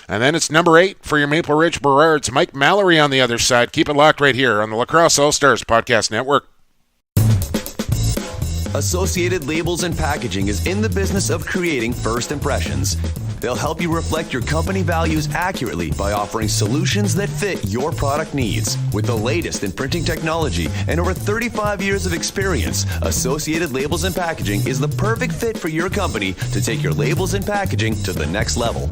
and then it's number 8 for your Maple Ridge Burrards. Mike Mallory on the other side. Keep it locked right here on the Lacrosse All-Stars Podcast Network. Associated Labels and Packaging is in the business of creating first impressions. They'll help you reflect your company values accurately by offering solutions that fit your product needs. With the latest in printing technology and over 35 years of experience, Associated Labels and Packaging is the perfect fit for your company to take your labels and packaging to the next level.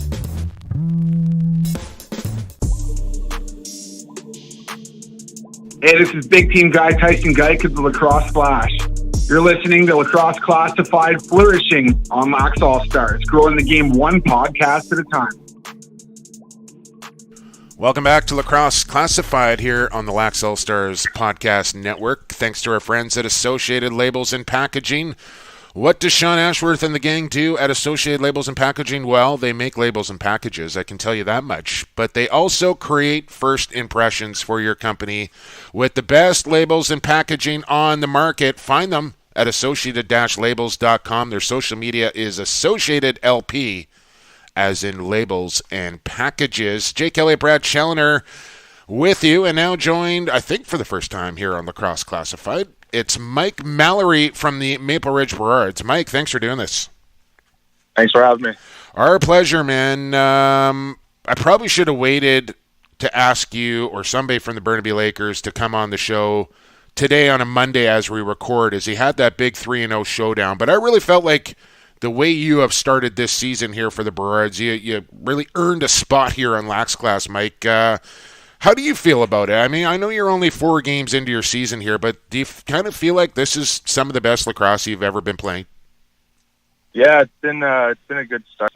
Hey, this is Big Team Guy Tyson Geik of the Lacrosse Flash. You're listening to Lacrosse Classified, flourishing on Lax All-Stars, growing the game one podcast at a time. Welcome back to Lacrosse Classified here on the Lax All-Stars Podcast Network. Thanks to our friends at Associated Labels and Packaging. What does Sean Ashworth and the gang do at Associated Labels and Packaging? Well, they make labels and packages, I can tell you that much. But they also create first impressions for your company with the best labels and packaging on the market. Find them at associated-labels.com. Their social media is Associated LP, as in labels and packages. Jake Elliott, Brad Challoner with you, and now joined, I think for the first time here on Lacrosse Classified, it's Mike Mallory from the Maple Ridge Burrards. Mike, thanks for doing this. Thanks for having me. Our pleasure, man. I probably should have waited to ask you or somebody from the Burnaby Lakers to come on the show today on a Monday as we record, as he had that big 3-0 showdown. But I really felt like the way you have started this season here for the Burrards, you really earned a spot here on Lax Class, Mike. How do you feel about it? I mean, I know you're only 4 games into your season here, but do you kind of feel like this is some of the best lacrosse you've ever been playing? Yeah, it's been a good start.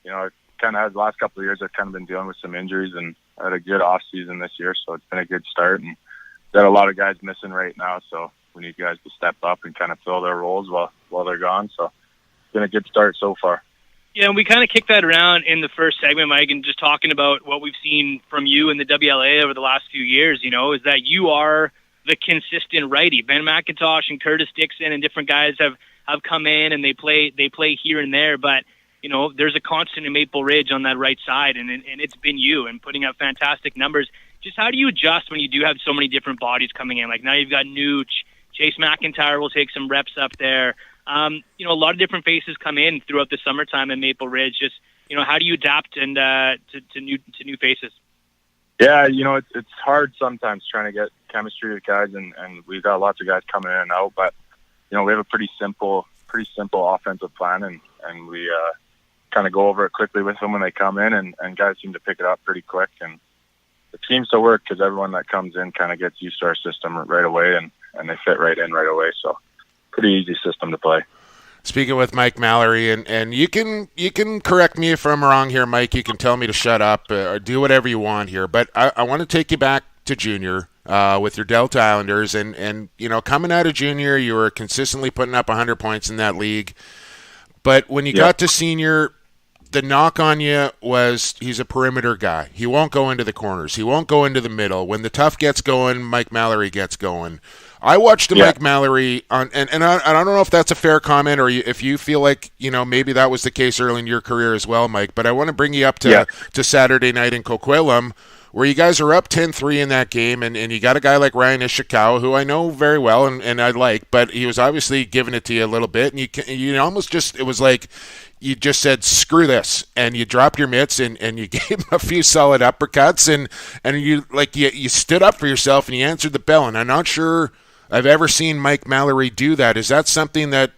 It kind of had the last couple of years. I've kind of been dealing with some injuries, and I had a good off season this year, so it's been a good start. And got a lot of guys missing right now, so we need guys to step up and kind of fill their roles while they're gone. So it's been a good start so far. Yeah, and we kind of kicked that around in the first segment, Mike, and just talking about what we've seen from you in the WLA over the last few years, is that you are the consistent righty. Ben McIntosh and Curtis Dixon and different guys have come in and they play here and there, but there's a constant in Maple Ridge on that right side, and it's been you and putting up fantastic numbers. Just how do you adjust when you do have so many different bodies coming in? Like now you've got Nooch, Chase McIntyre will take some reps up there. A lot of different faces come in throughout the summertime in Maple Ridge. Just how do you adapt and to new faces? Yeah, it's hard sometimes trying to get chemistry with guys, and we've got lots of guys coming in and out, but we have a pretty simple offensive plan, and we kind of go over it quickly with them when they come in, and guys seem to pick it up pretty quick, and it seems to work because everyone that comes in kind of gets used to our system right away, and they fit right in right away. So pretty easy system to play. Speaking with Mike Mallory, and you can correct me if I'm wrong here, Mike. You can tell me to shut up or do whatever you want here. But I want to take you back to junior with your Delta Islanders, and coming out of junior, you were consistently putting up 100 points in that league. But when you got to senior, the knock on you was he's a perimeter guy. He won't go into the corners. He won't go into the middle. When the tough gets going, Mike Mallory gets going. I watched Mike Mallory on, and I don't know if that's a fair comment or if you feel like maybe that was the case early in your career as well, Mike. But I want to bring you up to Saturday night in Coquitlam, where you guys are up 10-3 in that game, and you got a guy like Ryan Ishikawa, who I know very well and I like, but he was obviously giving it to you a little bit, and you almost just, it was like you just said, screw this, and you dropped your mitts and you gave him a few solid uppercuts, and you stood up for yourself and you answered the bell, and I'm not sure I've ever seen Mike Mallory do that. Is that something that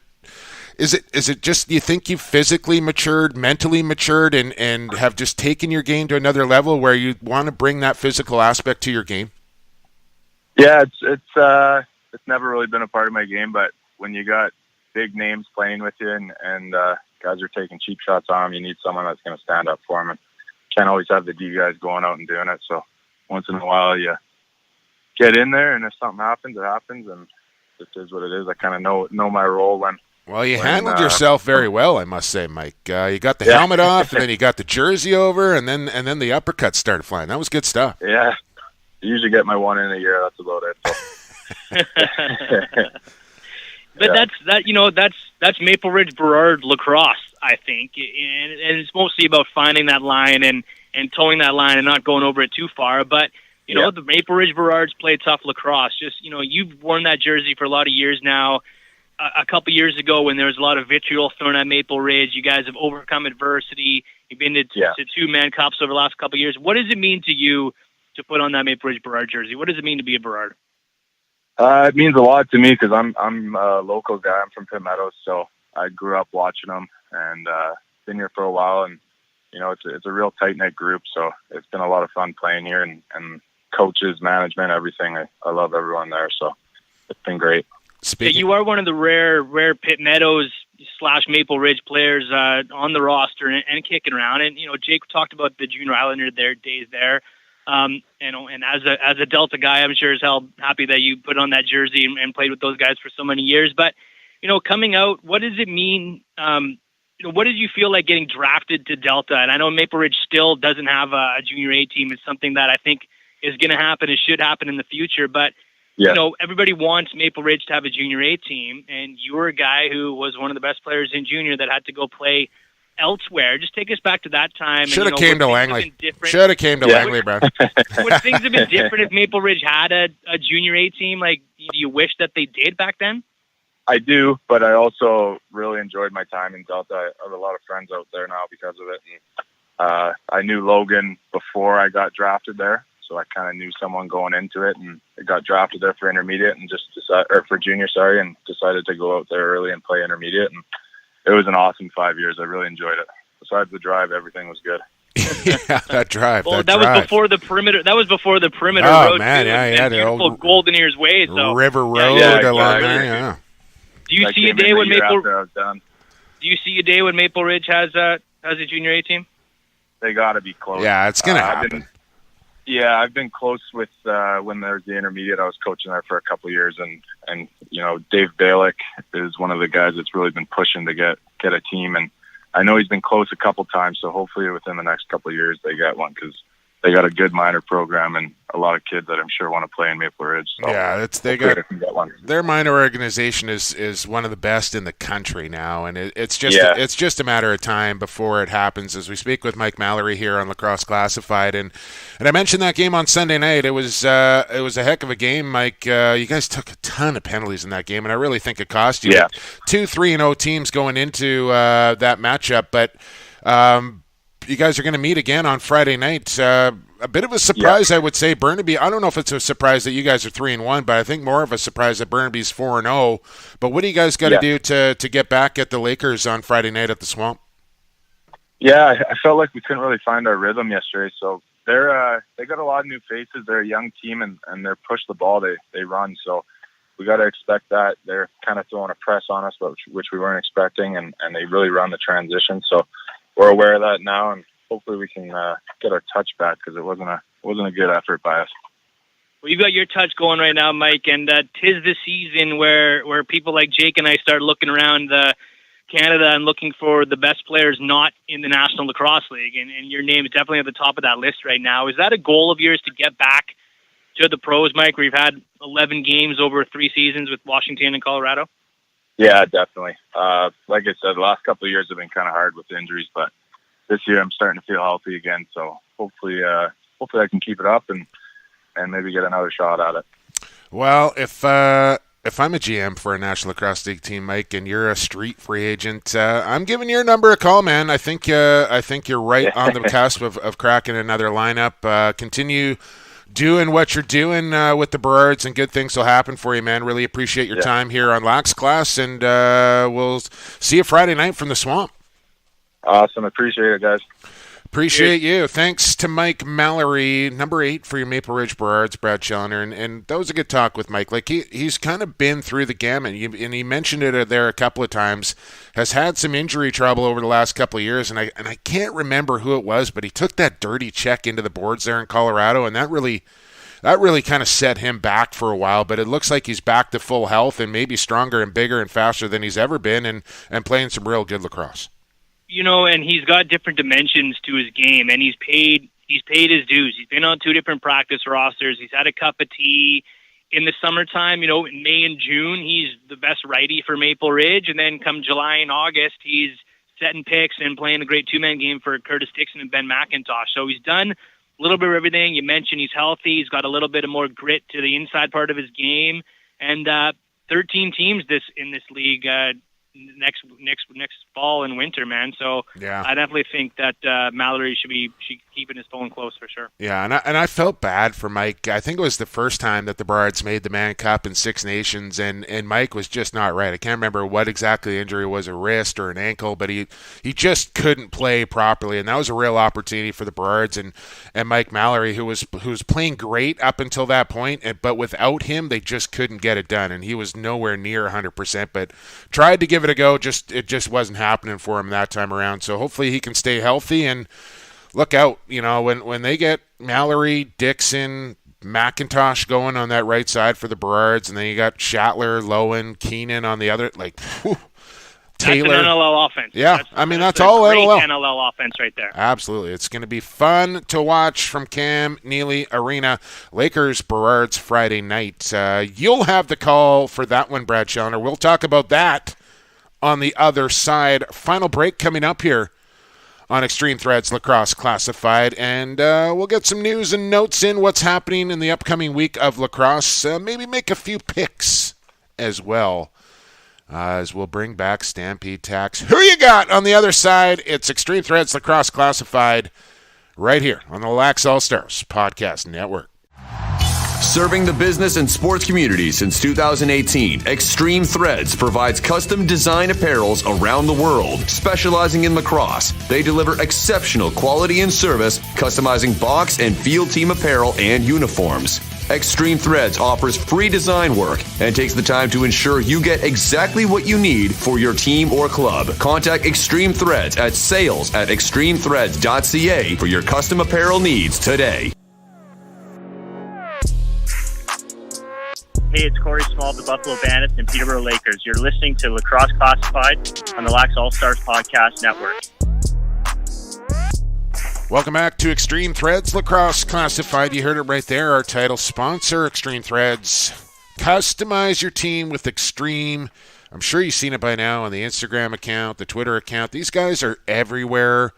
Is it just you think you've physically matured, mentally matured, and have just taken your game to another level where you want to bring that physical aspect to your game? Yeah, it's never really been a part of my game, but when you got big names playing with you and guys are taking cheap shots on them, you need someone that's going to stand up for them. And can't always have the D guys going out and doing it. So once in a while you get in there, and if something happens, it happens, and it is what it is. I kind of know my role when. Well, you handled yourself very well, I must say, Mike. You got the helmet off, and then you got the jersey over, and then the uppercuts started flying. That was good stuff. Yeah, I usually get my one in a year. That's about it. So. But that's Maple Ridge Burrard lacrosse, I think, and it's mostly about finding that line and towing that line and not going over it too far. But you know, the Maple Ridge Burrards play tough lacrosse. Just you've worn that jersey for a lot of years now. A couple years ago, when there was a lot of vitriol thrown at Maple Ridge, you guys have overcome adversity. You've been to two-man cups over the last couple of years. What does it mean to you to put on that Maple Ridge Burrard jersey? What does it mean to be a Burrard? It means a lot to me because I'm a local guy. I'm from Pitt Meadows, so I grew up watching them and been here for a while. And it's a real tight-knit group, so it's been a lot of fun playing here, and coaches, management, everything. I love everyone there, so it's been great. You are one of the rare Pitt Meadows / Maple Ridge players on the roster and kicking around. And Jake talked about the Junior Islander days there. And as a Delta guy, I'm sure as hell happy that you put on that jersey and played with those guys for so many years. But coming out, what does it mean? What did you feel like getting drafted to Delta? And I know Maple Ridge still doesn't have a Junior A team. It's something that I think is going to happen. It should happen in the future, but. Everybody wants Maple Ridge to have a Junior A team, and you were a guy who was one of the best players in junior that had to go play elsewhere. Just take us back to that time. Should have came to Langley. Should have came to Langley, bro. Would things have been different if Maple Ridge had a Junior A team? Like, do you wish that they did back then? I do, but I also really enjoyed my time in Delta. I have a lot of friends out there now because of it. And, I knew Logan before I got drafted there. So I kind of knew someone going into it, and I got drafted there for intermediate and for junior, and decided to go out there early and play intermediate. And it was an awesome 5 years. I really enjoyed it. Besides the drive, everything was good. Yeah, that drive. Well, that was before the perimeter. That was before the perimeter road. Man, and beautiful Golden Ears Way. So River Road along there. Yeah. Do you see a day when Maple Ridge has a Junior A team? They got to be close. Yeah, it's gonna happen. I've been close with when there was the intermediate. I was coaching there for a couple of years, and Dave Balick is one of the guys that's really been pushing to get a team, and I know he's been close a couple times. So hopefully within the next couple of years they get one, because they got a good minor program and a lot of kids that I'm sure want to play in Maple Ridge. So yeah, they get one. Their minor organization is one of the best in the country now, and it's just a matter of time before it happens. As we speak with Mike Mallory here on Lacrosse Classified, and I mentioned that game on Sunday night. It was a heck of a game, Mike. You guys took a ton of penalties in that game, and I really think it cost you. Yeah. 2 3-0 teams going into that matchup, but. You guys are going to meet again on Friday night. A bit of a surprise, I would say. Burnaby, I don't know if it's a surprise that you guys are 3-1, but I think more of a surprise that Burnaby's 4-0. But what do you guys got to do to get back at the Lakers on Friday night at the Swamp? Yeah, I felt like we couldn't really find our rhythm yesterday. So they got a lot of new faces. They're a young team, and they're push the ball. They run. So we got to expect that. They're kind of throwing a press on us, which we weren't expecting, and they really run the transition. So we're aware of that now, and hopefully we can get our touch back because it wasn't a good effort by us. Well, you've got your touch going right now, Mike, and 'tis the season where people like Jake and I start looking around Canada and looking for the best players not in the National Lacrosse League, and your name is definitely at the top of that list right now. Is that a goal of yours to get back to the pros, Mike, where you've had 11 games over 3 seasons with Washington and Colorado? Yeah, definitely. Like I said, the last couple of years have been kind of hard with injuries, but this year I'm starting to feel healthy again. So hopefully I can keep it up and maybe get another shot at it. Well, if I'm a GM for a National Lacrosse League team, Mike, and you're a street free agent, I'm giving your number a call, man. I think you're right on the cusp of cracking another lineup. Continue doing what you're doing with the Birds, and good things will happen for you, man. Really appreciate your time here on Lax Class, and we'll see you Friday night from the Swamp. Awesome. Appreciate it, guys. Appreciate you. Thanks to Mike Mallory, number 8 for your Maple Ridge Burrards, Brad Challoner, and that was a good talk with Mike. Like he's kind of been through the gamut, and he mentioned it there a couple of times. Has had some injury trouble over the last couple of years, and I can't remember who it was, but he took that dirty check into the boards there in Colorado, and that really kind of set him back for a while. But it looks like he's back to full health and maybe stronger and bigger and faster than he's ever been, and playing some real good lacrosse. You know, and he's got different dimensions to his game, and he's paid his dues. He's been on 2 different practice rosters. He's had a cup of tea in the summertime. You know, in May and June, he's the best righty for Maple Ridge, and then come July and August, he's setting picks and playing a great 2-man game for Curtis Dixon and Ben McIntosh. So he's done a little bit of everything. You mentioned he's healthy. He's got a little bit of more grit to the inside part of his game, and 13 teams in this league. Next fall and winter, man. So yeah. I definitely think that Mallory should keeping his phone close for sure. Yeah, and I felt bad for Mike. I think it was the first time that the Bards made the Mann Cup in 6 Nations, and Mike was just not right. I can't remember what exactly the injury was, a wrist or an ankle, but he just couldn't play properly, and that was a real opportunity for the Bards and Mike Mallory, who was playing great up until that point, but without him, they just couldn't get it done, and he was nowhere near 100%, but tried to give it a go. It just wasn't happening for him that time around. So hopefully he can stay healthy, and look out, you know, when they get Mallory, Dixon, McIntosh going on that right side for the Burrards, and then you got Shatler, Lowen, Keenan on the other, like, whew, Taylor. That's an NLL offense. Yeah, that's all great NLL. NLL offense right there. Absolutely. It's going to be fun to watch from Cam Neely Arena. Lakers, Burrards, Friday night. You'll have the call for that one, Brad Challoner. We'll talk about that on the other side. Final break coming up here on Extreme Threads Lacrosse Classified, and we'll get some news and notes in what's happening in the upcoming week of lacrosse. Maybe make a few picks as well, as we'll bring back Stampede Tax. Who you got on the other side? It's Extreme Threads Lacrosse Classified right here on the Lax All-Stars Podcast Network. Serving the business and sports community since 2018, Extreme Threads provides custom design apparels around the world. Specializing in lacrosse, they deliver exceptional quality and service, customizing box and field team apparel and uniforms. Extreme Threads offers free design work and takes the time to ensure you get exactly what you need for your team or club. Contact Extreme Threads at sales@extremethreads.ca for your custom apparel needs today. Hey, it's Corey Small of the Buffalo Bandits and Peterborough Lakers. You're listening to Lacrosse Classified on the Lax All-Stars Podcast Network. Welcome back to Extreme Threads Lacrosse Classified. You heard it right there. Our title sponsor, Extreme Threads. Customize your team with Extreme. I'm sure you've seen it by now on the Instagram account, the Twitter account. These guys are everywhere.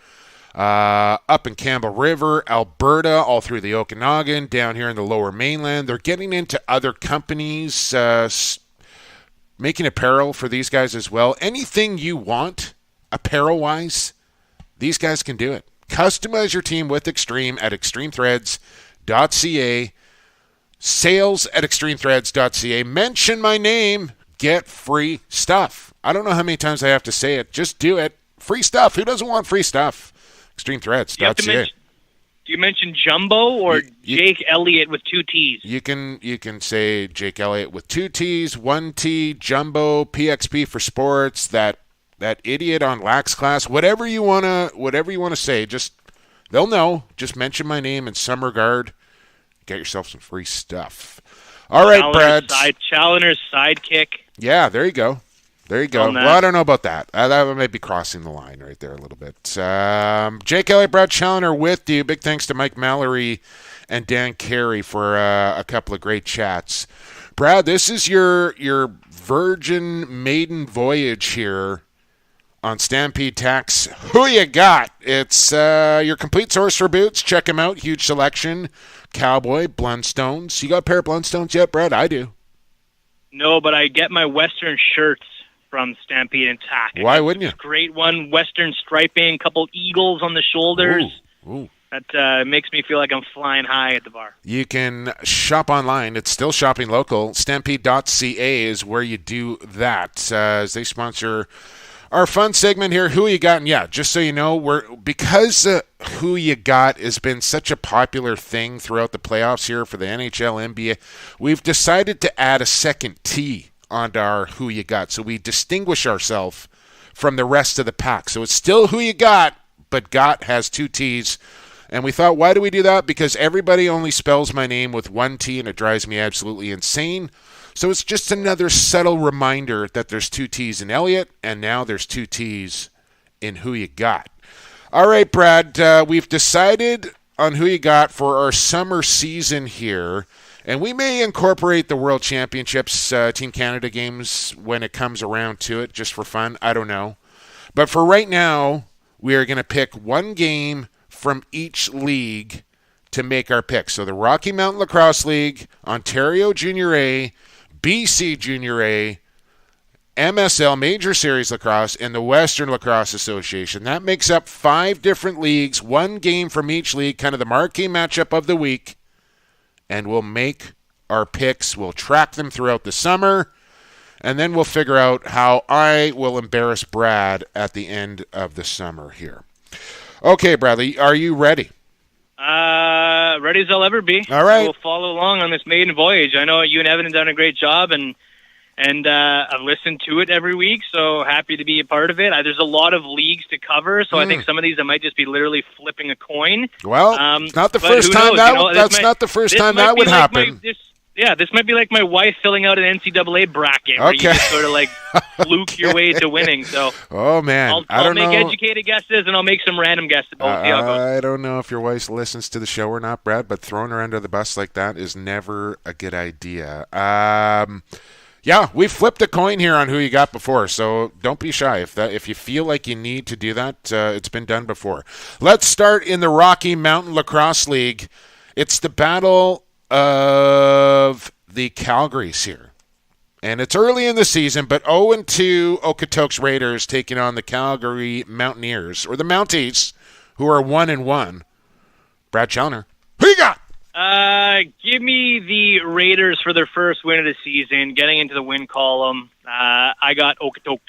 Up in Campbell River, Alberta, all through the Okanagan, down here in the Lower Mainland. They're getting into other companies, making apparel for these guys as well. Anything you want, apparel-wise, these guys can do it. Customize your team with Extreme at extremethreads.ca. Sales at extremethreads.ca. Mention my name. Get free stuff. I don't know how many times I have to say it. Just do it. Free stuff. Who doesn't want free stuff? extremethreads.ca. Do you mention Jumbo or Jake Elliott with 2 T's? You can say Jake Elliott with 2 T's, 1 T, Jumbo, PXP for sports, that idiot on Lax Class, whatever you wanna say, just they'll know. Just mention my name in some regard. Get yourself some free stuff. All right, Brad. Challoner's sidekick. Yeah, there you go. Well, I don't know about that. That might be crossing the line right there a little bit. Jake Elliott, Brad Challoner with you. Big thanks to Mike Mallory and Dan Carey for a couple of great chats. Brad, this is your virgin maiden voyage here on Stampede Tax. Who you got? It's your complete source for boots. Check them out. Huge selection. Cowboy, Blundstones. You got a pair of Blundstones yet, Brad? I do. No, but I get my Western shirts from Stampede and Tack. Why wouldn't you? Great one. Western striping, couple eagles on the shoulders. Ooh. That makes me feel like I'm flying high at the bar. You can shop online. It's still shopping local. Stampede.ca is where you do that. As they sponsor our fun segment here, Who You Got? And yeah, just so you know, because Who You Got has been such a popular thing throughout the playoffs here for the NHL, NBA, we've decided to add a second T onto our Who You Got. So we distinguish ourselves from the rest of the pack. So it's still Who You Got, but Got has 2 T's. And we thought, why do we do that? Because everybody only spells my name with 1 T, and it drives me absolutely insane. So it's just another subtle reminder that there's 2 T's in Elliott, and now there's 2 T's in Who You Got. All right, Brad, we've decided on Who You Got for our summer season here, and we may incorporate the World Championships, Team Canada games when it comes around to it, just for fun. I don't know. But for right now, we are going to pick 1 game from each league to make our pick. So the Rocky Mountain Lacrosse League, Ontario Junior A, BC Junior A, MSL, Major Series Lacrosse, and the Western Lacrosse Association. That makes up 5 different leagues, 1 game from each league, kind of the marquee matchup of the week, and we'll make our picks. We'll track them throughout the summer, and then we'll figure out how I will embarrass Brad at the end of the summer here. Okay, Bradley, are you ready? Ready as I'll ever be. All right. We'll follow along on this maiden voyage. I know you and Evan have done a great job, and I've listened to it every week, so happy to be a part of it. There's a lot of leagues to cover, so I think some of these I might just be literally flipping a coin. Well, it's not the first time that's not the first time that would happen. This might be like my wife filling out an NCAA bracket where you just sort of like fluke your way to winning. So, oh man, I'll make educated guesses and I'll make some random guesses. I don't know if your wife listens to the show or not, Brad, but throwing her under the bus like that is never a good idea. Yeah, we flipped a coin here on Who You Got before, so don't be shy. If you feel like you need to do that, it's been done before. Let's start in the Rocky Mountain Lacrosse League. It's the battle of the Calgarys here. And it's early in the season, but 0-2 Okotoks Raiders taking on the Calgary Mountaineers, or the Mounties, who are 1-1. Brad Challoner, who you got? Give me the Raiders for their first win of the season, getting into the win column. I got Okotoks.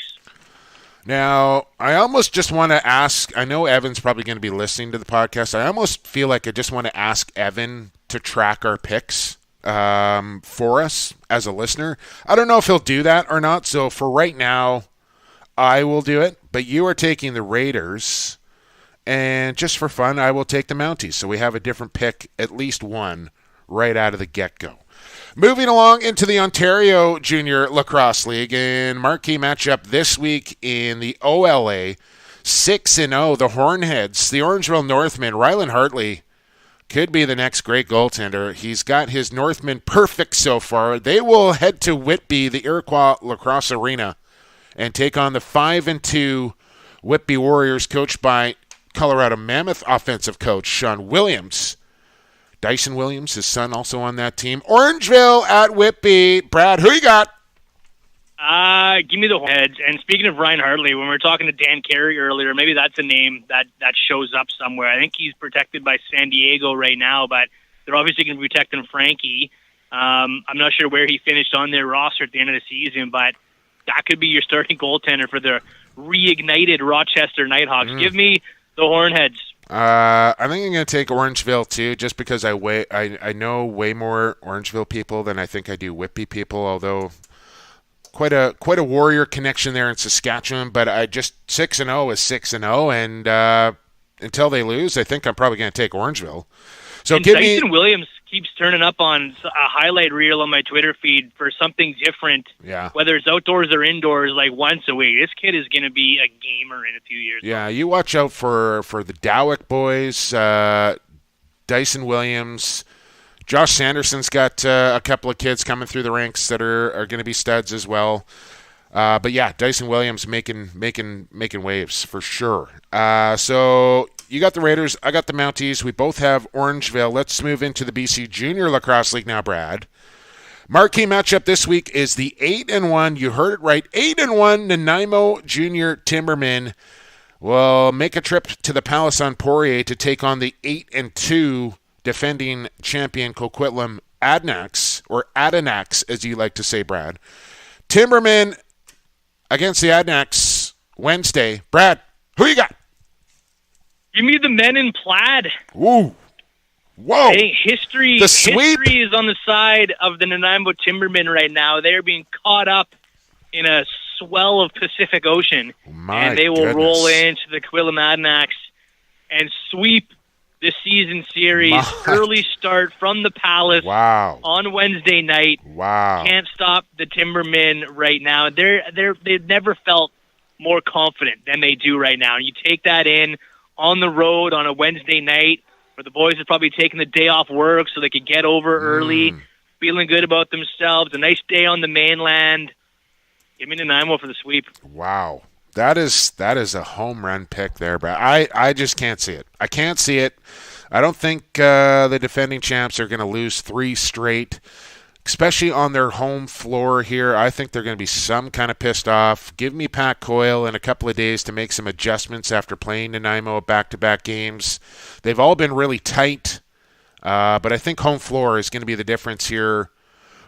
Now, I almost just want to ask, I know Evan's probably going to be listening to the podcast. I almost feel like I just want to ask Evan to track our picks for us as a listener. I don't know if he'll do that or not, so for right now, I will do it. But you are taking the Raiders, and just for fun, I will take the Mounties. So we have a different pick, at least one, right out of the get-go. Moving along into the Ontario Junior Lacrosse League, and marquee matchup this week in the OLA. 6-0, the Hornheads, the Orangeville Northmen. Rylan Hartley could be the next great goaltender. He's got his Northmen perfect so far. They will head to Whitby, the Iroquois Lacrosse Arena, and take on the 5-2 Whitby Warriors, coached by Colorado Mammoth offensive coach Sean Williams. Dyson Williams, his son, also on that team. Orangeville at Whitby. Brad, who you got? Give me the Hornheads. And speaking of Ryan Hartley, when we were talking to Dan Carey earlier, maybe that's a name that shows up somewhere. I think he's protected by San Diego right now, but they're obviously going to be protecting Frankie. I'm not sure where he finished on their roster at the end of the season, but that could be your starting goaltender for the reignited Rochester Nighthawks. Give me the Hornheads. I think I'm going to take Orangeville too, just because I know way more Orangeville people than I think I do Whitby people, although quite a Warrior connection there in Saskatchewan. But I just 6-0 is 6-0, and until they lose, I think I'm probably going to take Orangeville. So give me. Dyson Williams keeps turning up on a highlight reel on my Twitter feed for something different. Yeah. Whether it's outdoors or indoors, like once a week. This kid is going to be a gamer in a few years. Yeah, you watch out for the Dowick boys, Dyson Williams. Josh Sanderson's got a couple of kids coming through the ranks that are going to be studs as well. But yeah, Dyson Williams making waves for sure. So you got the Raiders, I got the Mounties. We both have Orangeville. Let's move into the BC Junior Lacrosse League now, Brad. Marquee matchup this week is the 8-1. You heard it right, 8-1 Nanaimo Junior Timbermen will make a trip to the Palace on Poirier to take on the 8-2 defending champion Coquitlam Adanacs, or Adanacs as you like to say, Brad. Timbermen against the Adanacs Wednesday. Brad, who you got? Give me the men in plaid. Ooh. Whoa. I think history is on the side of the Nanaimo Timbermen right now. They are being caught up in a swell of Pacific Ocean. And they will roll into the Coquitlam Adanacs and sweep the season series. Early start from the Palace on Wednesday night. Wow. Can't stop the Timbermen right now. They've never felt more confident than they do right now. And you take that in on the road on a Wednesday night where the boys are probably taking the day off work so they could get over early, feeling good about themselves. A nice day on the mainland. Give me Nanaimo for the sweep. Wow. That is a home run pick there, Brad. I just can't see it. I can't see it. I don't think the defending champs are going to lose 3 straight, especially on their home floor here. I think they're going to be some kind of pissed off. Give me Pat Coyle in a couple of days to make some adjustments after playing Nanaimo back-to-back games. They've all been really tight, but I think home floor is going to be the difference here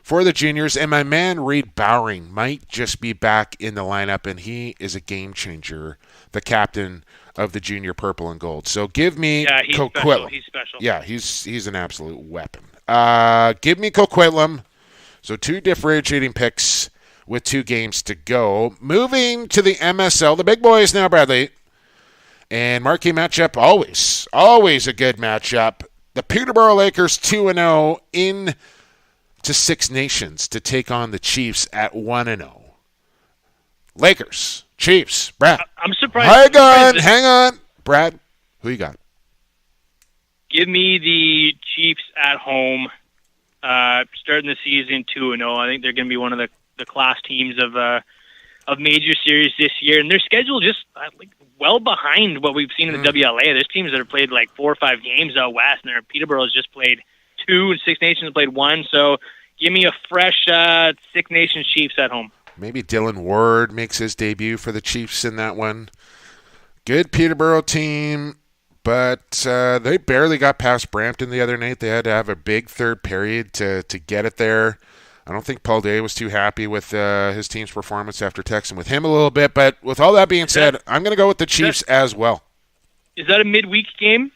for the juniors. And my man Reed Bowring might just be back in the lineup, and he is a game changer, the captain of the junior purple and gold. So give me Coquitlam. He's special. Yeah, he's an absolute weapon. Give me Coquitlam. So 2 differentiating picks with 2 games to go. Moving to the MSL, the big boys now, Bradley. And marquee matchup, always a good matchup. The Peterborough Lakers 2-0 in to Six Nations to take on the Chiefs at 1-0. Lakers, Chiefs, Brad. I'm surprised. Hang on. Brad, who you got? Give me the Chiefs at home, starting the season 2-0. I think they're going to be one of the class teams of major series this year, and their schedule just well behind what we've seen in the WLA. There's teams that have played like 4 or 5 games out west, and Peterborough has just played 2, and Six Nations played 1. So give me a fresh Six Nations Chiefs at home. Maybe Dylan Ward makes his debut for the Chiefs in that one. Good Peterborough team. But they barely got past Brampton the other night. They had to have a big third period to get it there. I don't think Paul Day was too happy with his team's performance after texting with him a little bit. But with all that being said, I'm going to go with the Chiefs as well. Is that a midweek game?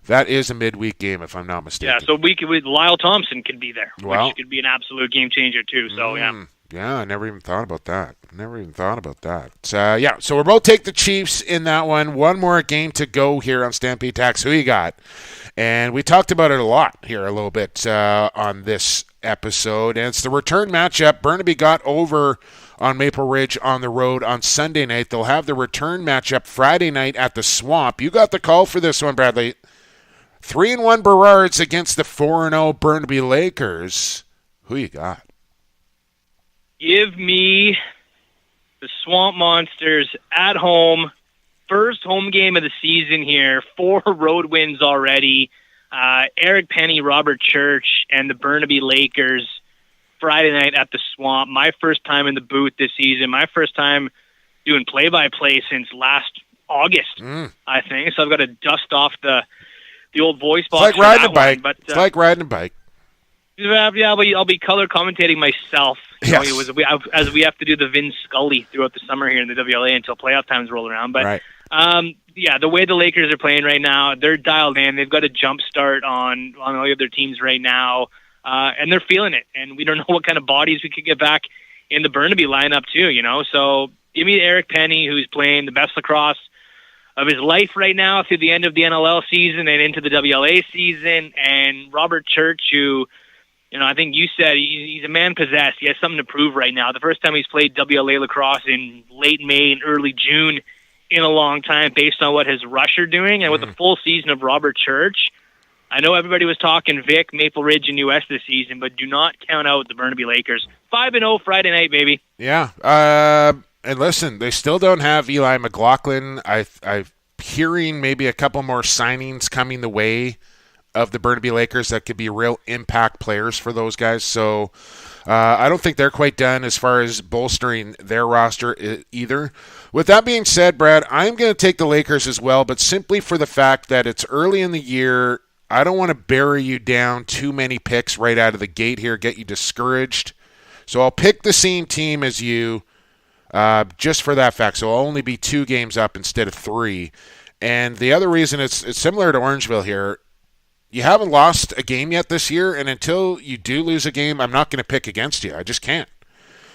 That is a midweek game, if I'm not mistaken. Yeah, so Lyle Thompson could be there, which could be an absolute game changer too. So, yeah. Yeah, I never even thought about that. So we'll both take the Chiefs in that one. One more game to go here on Stampede Tax. Who you got? And we talked about it a lot here a little bit on this episode. And it's the return matchup. Burnaby got over on Maple Ridge on the road on Sunday night. They'll have the return matchup Friday night at the Swamp. You got the call for this one, Bradley. 3-1 Burrards against the 4-0 Burnaby Lakers. Who you got? Give me the Swamp Monsters at home. First home game of the season here. 4 road wins already. Eric Penny, Robert Church, and the Burnaby Lakers Friday night at the Swamp. My first time in the booth this season. My first time doing play-by-play since last August, I think. So I've got to dust off the old voice box. It's like riding a bike. It's like riding a bike. Yeah, I'll be color commentating myself. Yes. As we have to do the Vin Scully throughout the summer here in the WLA until playoff times roll around. But right. The way the Lakers are playing right now, they're dialed in. They've got a jump start on all the other teams right now, and they're feeling it. And we don't know what kind of bodies we could get back in the Burnaby lineup too. So give me Eric Penny, who's playing the best lacrosse of his life right now through the end of the NLL season and into the WLA season, and Robert Church, who, I think you said he's a man possessed. He has something to prove right now. The first time he's played WLA lacrosse in late May and early June in a long time, based on what his rush are doing, and with a full season of Robert Church. I know everybody was talking Vic, Maple Ridge, and US this season, but do not count out the Burnaby Lakers. 5-0 Friday night, baby. Yeah. And listen, they still don't have Eli McLaughlin. I'm hearing maybe a couple more signings coming the way of the Burnaby Lakers that could be real impact players for those guys. So I don't think they're quite done as far as bolstering their roster either. With that being said, Brad, I'm going to take the Lakers as well, but simply for the fact that it's early in the year. I don't want to bury you down too many picks right out of the gate here, get you discouraged. So I'll pick the same team as you just for that fact. So I'll only be 2 games up instead of 3. And the other reason it's similar to Orangeville here. You haven't lost a game yet this year, and until you do lose a game, I'm not going to pick against you. I just can't.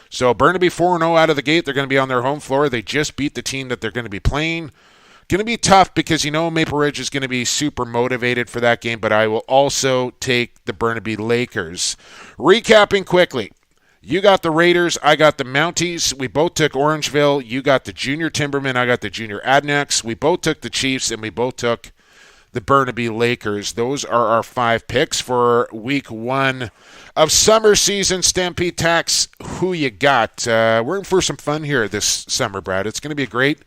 So Burnaby 4-0 out of the gate. They're going to be on their home floor. They just beat the team that they're going to be playing. Going to be tough because Maple Ridge is going to be super motivated for that game, but I will also take the Burnaby Lakers. Recapping quickly. You got the Raiders, I got the Mounties. We both took Orangeville. You got the Junior Timbermen, I got the Junior Adnecks. We both took the Chiefs, and we both took the Burnaby Lakers. Those are our 5 picks for week 1 of summer season. Stampede Tax, who you got? We're in for some fun here this summer, Brad. It's going to be a great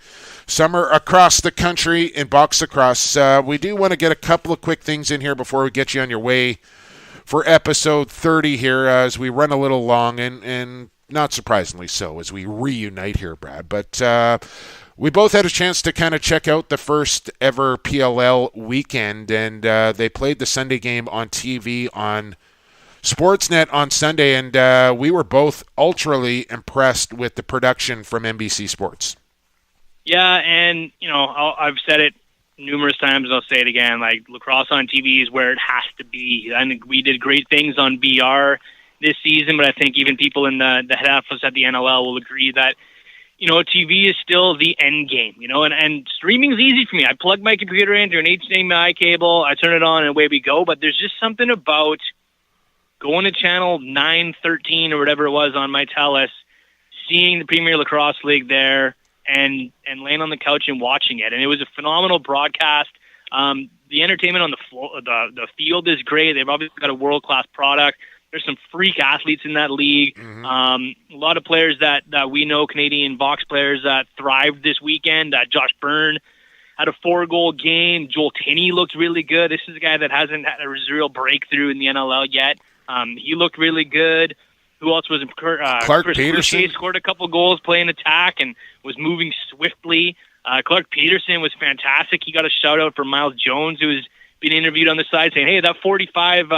summer across the country in box lacrosse. We do want to get a couple of quick things in here before we get you on your way for episode 30 here as we run a little long, and not surprisingly so as we reunite here, Brad. But we both had a chance to kind of check out the first ever PLL weekend, and they played the Sunday game on TV on Sportsnet on Sunday, and we were both ultraly impressed with the production from NBC Sports. Yeah, and, I've said it numerous times, and I'll say it again, like, lacrosse on TV is where it has to be. I think we did great things on BR this season, but I think even people in the head office at the NLL will agree that, TV is still the end game, and streaming is easy for me. I plug my computer in through an HDMI cable, I turn it on, and away we go, but there's just something about going to channel 913 or whatever it was on my TELUS, seeing the Premier Lacrosse League there, and laying on the couch and watching it. And it was a phenomenal broadcast. The entertainment on the floor, the field is great. They've obviously got a world-class product. There's some freak athletes in that league. Mm-hmm. A lot of players that we know, Canadian box players that thrived this weekend. Josh Byrne had a 4-goal game. Joel Tinney looked really good. This is a guy that hasn't had a real breakthrough in the NLL yet. He looked really good. Who else was Clark Chris Peterson Boucher scored a couple goals playing attack and was moving swiftly. Clark Peterson was fantastic. He got a shout out from Miles Jones, who was being interviewed on the side, saying, "Hey, that 45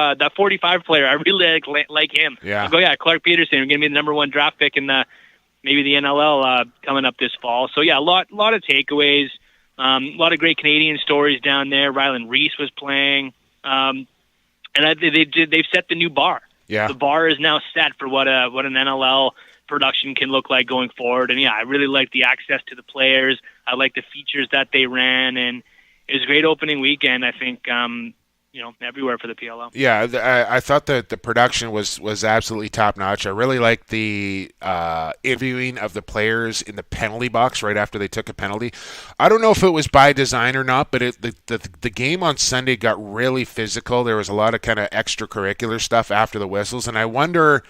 player, I really like him." Yeah. I go, yeah, Clark Peterson, going to be the number 1 draft pick in maybe the NLL coming up this fall. So yeah, a lot of takeaways, a lot of great Canadian stories down there. Rylan Reese was playing, and they've set the new bar. Yeah. The bar is now set for what an NLL production can look like going forward. And yeah, I really like the access to the players. I like the features that they ran, and it was a great opening weekend. I think everywhere for the PLL. Yeah, I thought that the production was absolutely top notch. I really liked the interviewing of the players in the penalty box right after they took a penalty. I don't know if it was by design or not, but the game on Sunday got really physical. There was a lot of kind of extracurricular stuff after the whistles, and I wonder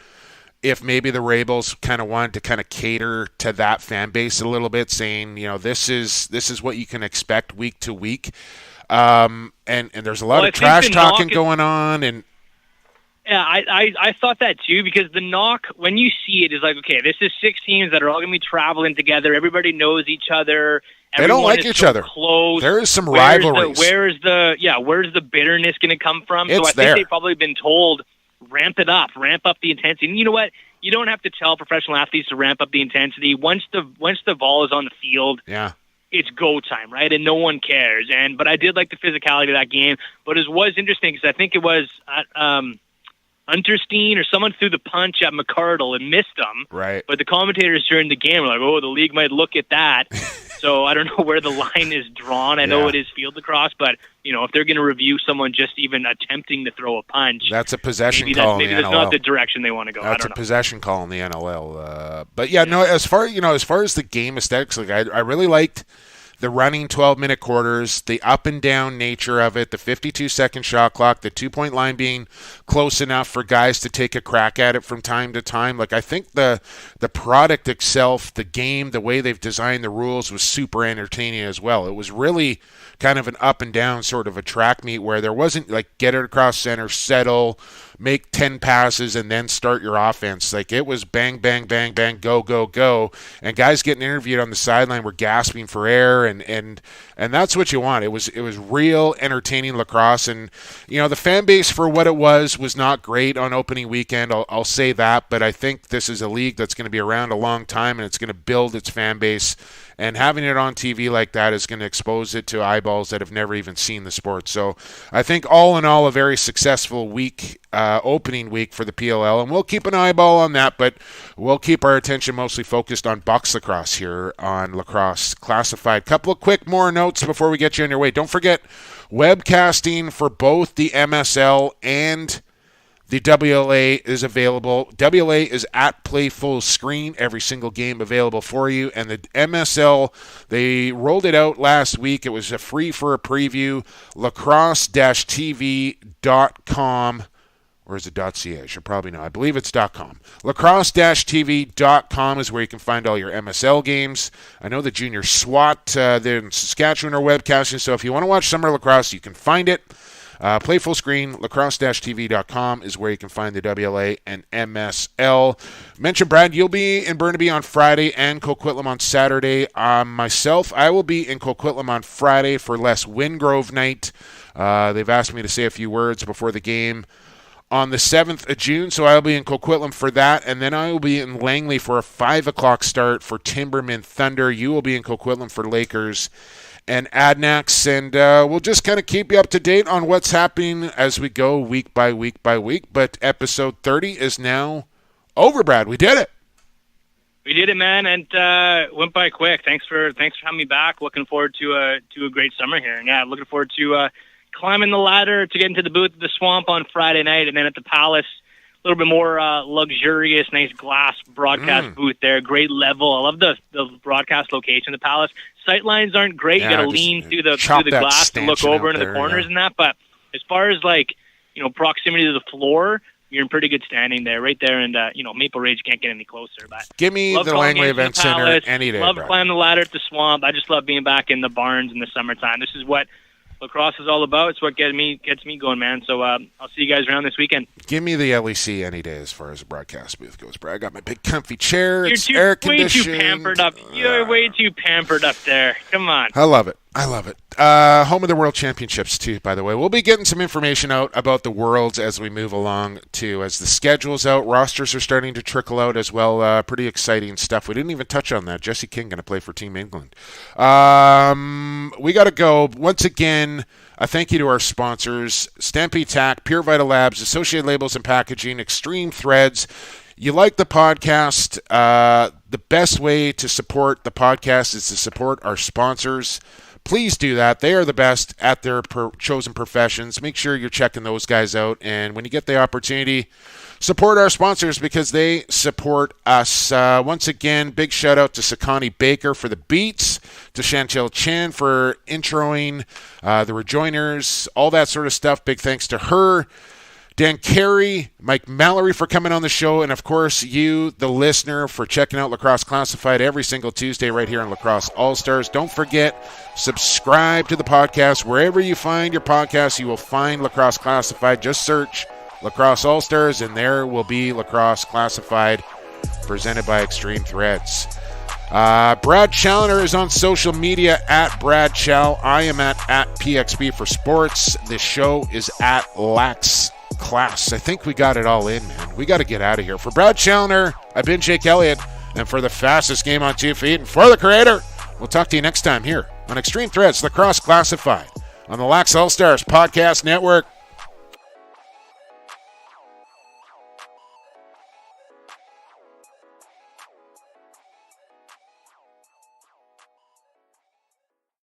if maybe the Rebels kind of wanted to kind of cater to that fan base a little bit, saying, this is what you can expect week to week. And there's a lot of trash talking going on, and yeah, I thought that too, because the knock, when you see it, is like, okay, this is 6 teams that are all going to be traveling together. Everybody knows each other. They don't like each other. Close. There is some rivalries. Where's the bitterness going to come from? It's so I think they've probably been told, ramp it up, ramp up the intensity. And you know what? You don't have to tell professional athletes to ramp up the intensity. Once the ball is on the field, it's go time, right? And no one cares. But I did like the physicality of that game. But it was interesting because I think it was at Unterstein or someone threw the punch at McCardle and missed him. Right. But the commentators during the game were like, "Oh, the league might look at that." So I don't know where the line is drawn. I know it is field lacrosse, but if they're going to review someone just even attempting to throw a punch, that's a possession call. Maybe that's not the direction they want to go. That's I don't know. A possession call in the NLL. But no, as far as the game aesthetics, like I really liked the running 12-minute quarters, the up and down nature of it, the 52-second shot clock, the 2-point line being close enough for guys to take a crack at it from time to time. Like, I think the product itself, the game, the way they've designed the rules was super entertaining as well. It was really kind of an up and down sort of a track meet where there wasn't like get it across center, settle, make 10 passes, and then start your offense. Like, it was bang, bang, bang, bang, go, go, go. And guys getting interviewed on the sideline were gasping for air, and that's what you want. It was real entertaining lacrosse, and the fan base for what it was not great on opening weekend. I'll say that, but I think this is a league that's going to be around a long time, and it's going to build its fan base. And having it on TV like that is going to expose it to eyeballs that have never even seen the sport. So I think all in all, a very successful week, opening week for the PLL. And we'll keep an eyeball on that, but we'll keep our attention mostly focused on box lacrosse here on Lacrosse Classified. Couple of quick more notes before we get you on your way. Don't forget, webcasting for both the MSL and the WLA is available. WLA is at Play Full Screen, every single game available for you. And the MSL, they rolled it out last week. It was free for a preview. lacrosse-tv.com. Or is it .ca? I should probably know. I believe it's .com. lacrosse-tv.com is where you can find all your MSL games. I know the Junior SWAT there in Saskatchewan are webcasting, so if you want to watch summer lacrosse, you can find it. Play Full Screen, lacrosse-tv.com is where you can find the WLA and MSL. Mention, Brad, you'll be in Burnaby on Friday and Coquitlam on Saturday. Myself, I will be in Coquitlam on Friday for Les Wingrove night. They've asked me to say a few words before the game on the 7th of June, so I'll be in Coquitlam for that, and then I will be in Langley for a 5 o'clock start for Timberman Thunder. You will be in Coquitlam for Lakers and Adnax, and we'll just kind of keep you up to date on what's happening as we go week by week by week. But episode 30 is now over, Brad. We did it. We did it, man, and went by quick. Thanks for having me back. Looking forward to a great summer here, and looking forward to climbing the ladder to get into the booth at the Swamp on Friday night, and then at the Palace, a little bit more luxurious, nice glass broadcast booth there. Great level. I love the broadcast location, the Palace. Sight lines aren't great. You got to lean through the glass to look over into the corners and that. But as far as proximity to the floor, you're in pretty good standing there, right there. And Maple Ridge can't get any closer. But give me the Langley Event Center any day. Love climbing the ladder at the Swamp. I just love being back in the barns in the summertime. This is what lacrosse is all about. It's what gets me going, man. So I'll see you guys around this weekend. Give me the LEC any day as far as the broadcast booth goes, Brad. I got my big comfy chair. You're it's air conditioned. Way too pampered up. You're way too pampered up there. Come on. I love it. Home of the World Championships, too, by the way. We'll be getting some information out about the Worlds as we move along, too. As the schedule's out, rosters are starting to trickle out as well. Pretty exciting stuff. We didn't even touch on that. Jesse King going to play for Team England. We got to go. Once again, a thank you to our sponsors, Stampede Tack, Pure Vital Labs, Associated Labels and Packaging, Extreme Threads. You like the podcast, the best way to support the podcast is to support our sponsors. please do that. They are the best at their chosen professions. Make sure you're checking those guys out. And when you get the opportunity, support our sponsors because they support us. Once again, big shout out to Sakani Baker for the beats, to Chantel Chan for introing the rejoiners, all that sort of stuff. Big thanks to her. Dan Carey, Mike Mallory for coming on the show, and of course you, the listener, for checking out Lacrosse Classified every single Tuesday right here on Lacrosse All-Stars. Don't forget, subscribe to the podcast. Wherever you find your podcast, you will find Lacrosse Classified. Just search Lacrosse All-Stars, and there will be Lacrosse Classified, presented by Extreme Threads. Brad Challoner is on social media at Brad Chal. I am at PXB for Sports. This show is at Lax Class. I think we got it all in, man. We got to get out of here. For Brad Challoner, I've been Jake Elliott, and for the fastest game on 2 feet, and for the creator, we'll talk to you next time here on Extreme Threads Lacrosse Classified on the Lax All-Stars Podcast Network.